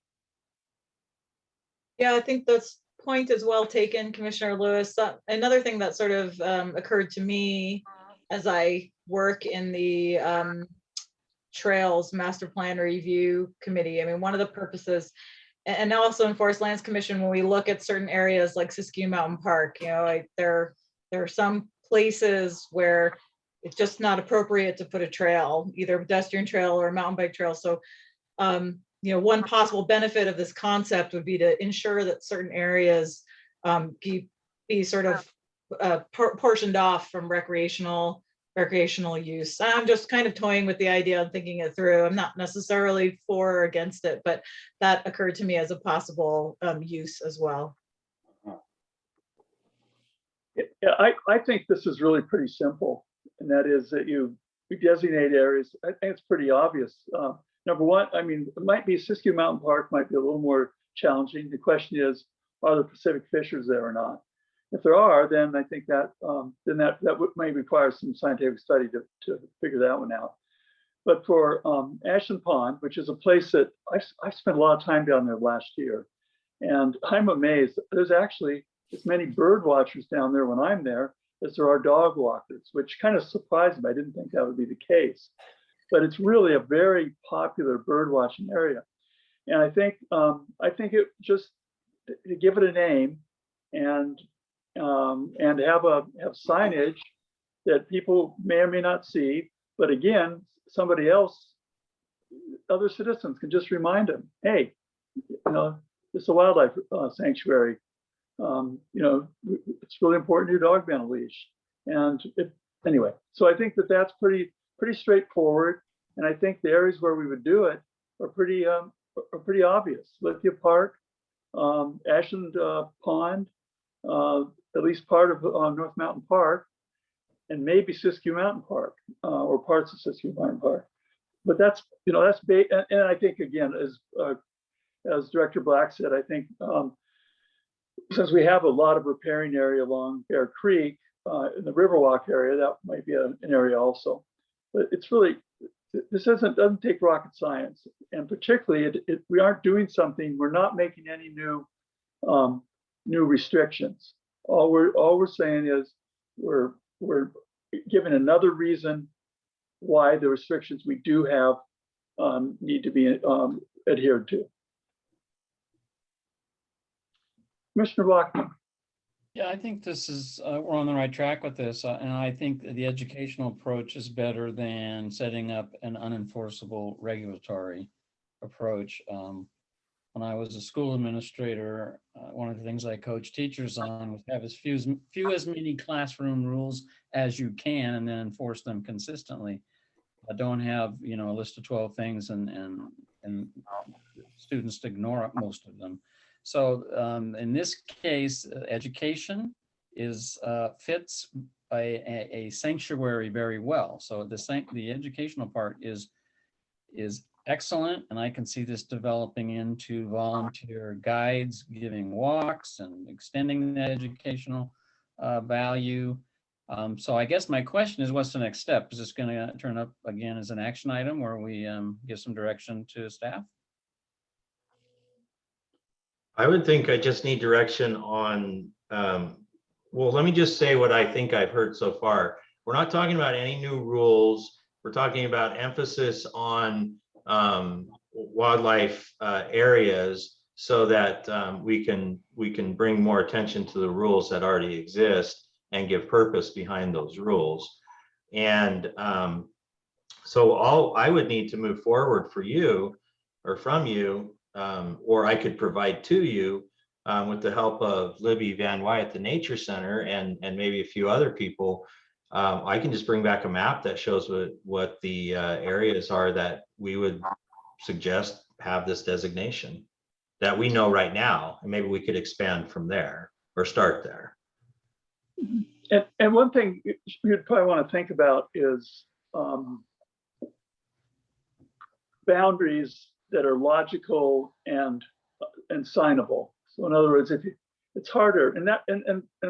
Yeah, I think this point is well taken, Commissioner Lewis. Another thing that sort of occurred to me as I work in the Trails Master Plan Review Committee. I mean, one of the purposes, and also in Forest Lands Commission, when we look at certain areas like Siskiyou Mountain Park, you know, there are some places where it's just not appropriate to put a trail, either a pedestrian trail or a mountain bike trail. So, you know, one possible benefit of this concept would be to ensure that certain areas be sort of portioned off from recreational use. I'm just kind of toying with the idea of thinking it through. I'm not necessarily for or against it, but that occurred to me as a possible use as well. Yeah, I think this is really pretty simple, and that is that you designate areas. I think it's pretty obvious. Number one, I mean, it might be Siskiyou Mountain Park might be a little more challenging. The question is, are the Pacific fishers there or not? If there are, then I think that may require some scientific study to figure that one out. But for Ashland Pond, which is a place that I spent a lot of time down there last year, and I'm amazed. There's actually as many bird watchers down there when I'm there as there are dog walkers, which kind of surprised me. I didn't think that would be the case, but it's really a very popular bird watching area. And I think it just to give it a name and have signage that people may or may not see, but again, somebody else, other citizens can just remind them, hey, you know, this is a wildlife sanctuary. You know, it's really important your dog be on a leash. And anyway, so I think that's pretty straightforward. And I think the areas where we would do it are pretty obvious. Lithia Park, Ashland Pond, at least part of North Mountain Park, and maybe Siskiyou Mountain Park or parts of Siskiyou Mountain Park. But that's, you know, and I think again, as Director Black said, I think since we have a lot of riparian area along Bear Creek in the Riverwalk area, that might be an area also. But it's really, this doesn't take rocket science, and particularly we aren't doing something. We're not making any new restrictions. All we're saying is we're given another reason why the restrictions we do have need to be adhered to. Commissioner Bachman. Yeah, I think this is, we're on the right track with this. And I think the educational approach is better than setting up an unenforceable regulatory approach. When I was a school administrator, one of the things I coached teachers on was have as few as many classroom rules as you can and then enforce them consistently. Don't have, you know, a list of 12 things and students ignore most of them. So in this case, education fits a sanctuary very well. So the educational part is excellent, and I can see this developing into volunteer guides, giving walks and extending that educational value. So I guess my question is, what's the next step? Is this going to turn up again as an action item where we give some direction to staff? I would think I just need direction on, well, let me just say what I think I've heard so far. We're not talking about any new rules. We're talking about emphasis on wildlife areas so that we can bring more attention to the rules that already exist and give purpose behind those rules. And so all I would need to move forward for you or from you, or I could provide to you with the help of Libby Van Wy at the Nature Center and maybe a few other people. I can just bring back a map that shows what the areas are that we would suggest have this designation that we know right now, and maybe we could expand from there or start there. And one thing you'd probably want to think about is boundaries that are logical and signable. So in other words, it's harder, and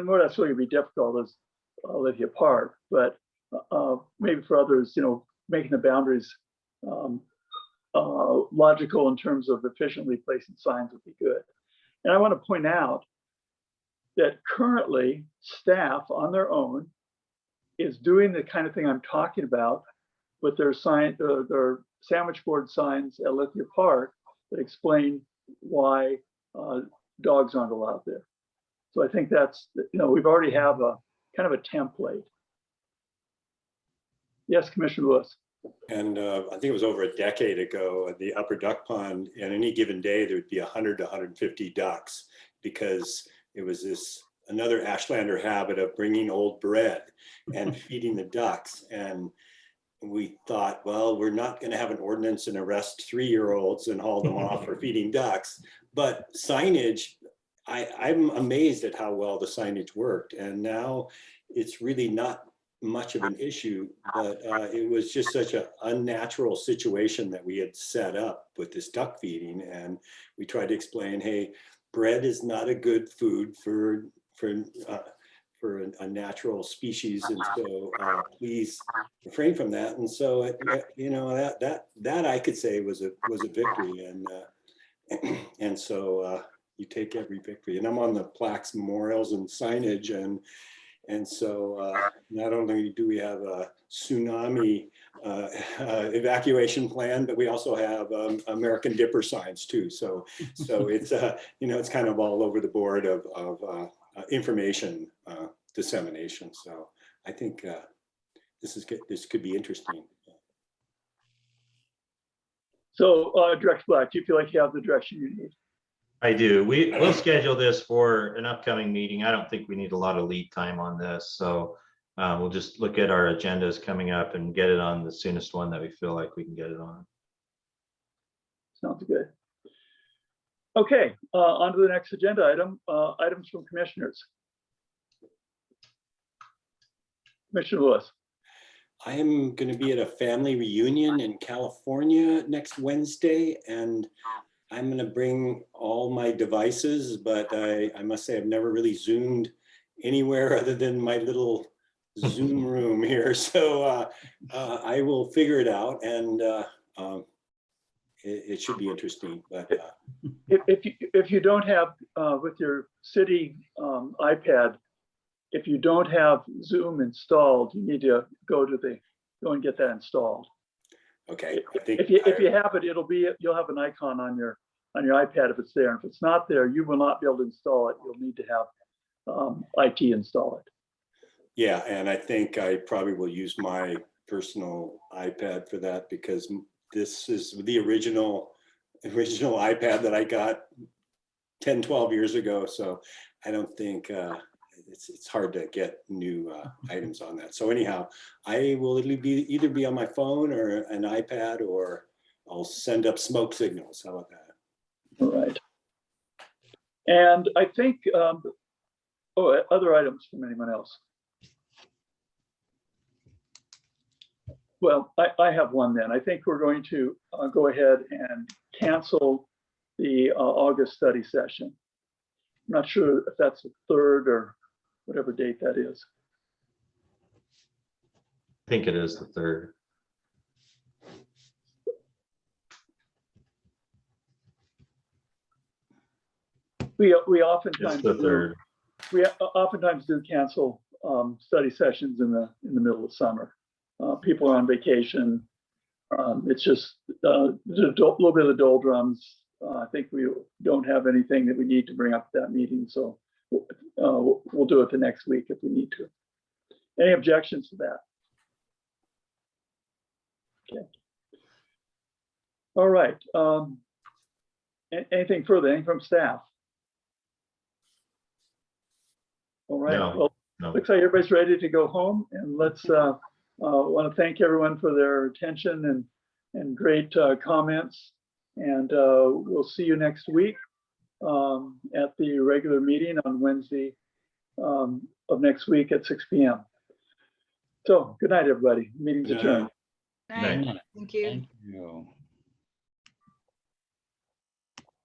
where that's really gonna be difficult is Olivia Park, but maybe for others, you know, making the boundaries logical in terms of efficiently placing signs would be good. And I want to point out that currently staff on their own is doing the kind of thing I'm talking about with their sandwich board signs at Lithia Park that explain why dogs aren't allowed there. So I think that's, you know, we've already have a kind of a template. Yes, Commissioner Lewis. And I think it was over a decade ago at the Upper Duck Pond, and any given day there'd be 100 to 150 ducks, because it was another Ashlander habit of bringing old bread and feeding the ducks. And we thought, well, we're not going to have an ordinance and arrest 3-year-olds and haul them off for feeding ducks. But signage, I'm amazed at how well the signage worked. And now it's really not much of an issue, but it was just such an unnatural situation that we had set up with this duck feeding. And we tried to explain, hey, bread is not a good food for a natural species, and so please refrain from that. And so you know, that I could say was a victory, and so you take every victory. And I'm on the plaques, memorials, and signage, and so not only do we have a tsunami evacuation plan, but we also have American Dipper signs too. So it's you know, it's kind of all over the board of information dissemination. So I think this could be interesting. So Director Black, do you feel like you have the direction you need? I do. We'll schedule this for an upcoming meeting. I don't think we need a lot of lead time on this. So we'll just look at our agendas coming up and get it on the soonest one that we feel like we can get it on. Sounds good. Okay, on to the next agenda item, items from commissioners. Commissioner Lewis. I am going to be at a family reunion in California next Wednesday, and I'm going to bring all my devices, but I must say I've never really Zoomed anywhere other than my little Zoom room here. So I will figure it out, and it should be interesting. But if you don't have with your city iPad if you don't have Zoom installed, you need to go and get that installed. Okay, I think. If you have it, you'll have an icon on your iPad if it's there. If it's not there, you will not be able to install it. You'll need to have IT install it. Yeah, and I think I probably will use my personal iPad for that because this is the original iPad that I got 10, 12 years ago. So I don't think it's hard to get new items on that. So anyhow, I will either be on my phone or an iPad, or I'll send up smoke signals. How about that? All right. And I think, other items from anyone else? Well, I have one then. I think we're going to go ahead and cancel the August study session. I'm not sure if that's the 3rd or whatever date that is. I think it is the 3rd. We It's oftentimes the 3rd. we oftentimes do cancel study sessions in the middle of summer. People are on vacation. It's just a little bit of the doldrums. I think we don't have anything that we need to bring up at that meeting, so we'll do it the next week if we need to. Any objections to that? Okay. All right. Anything further? Anything from staff? All right. No. Well, No. looks like everybody's ready to go home, and let's want to thank everyone for their attention and great comments. And we'll see you next week at the regular meeting on Wednesday of next week at 6 p.m. So good night, everybody. Meeting's Good night. adjourned. Night. Night. Thank you. Thank you.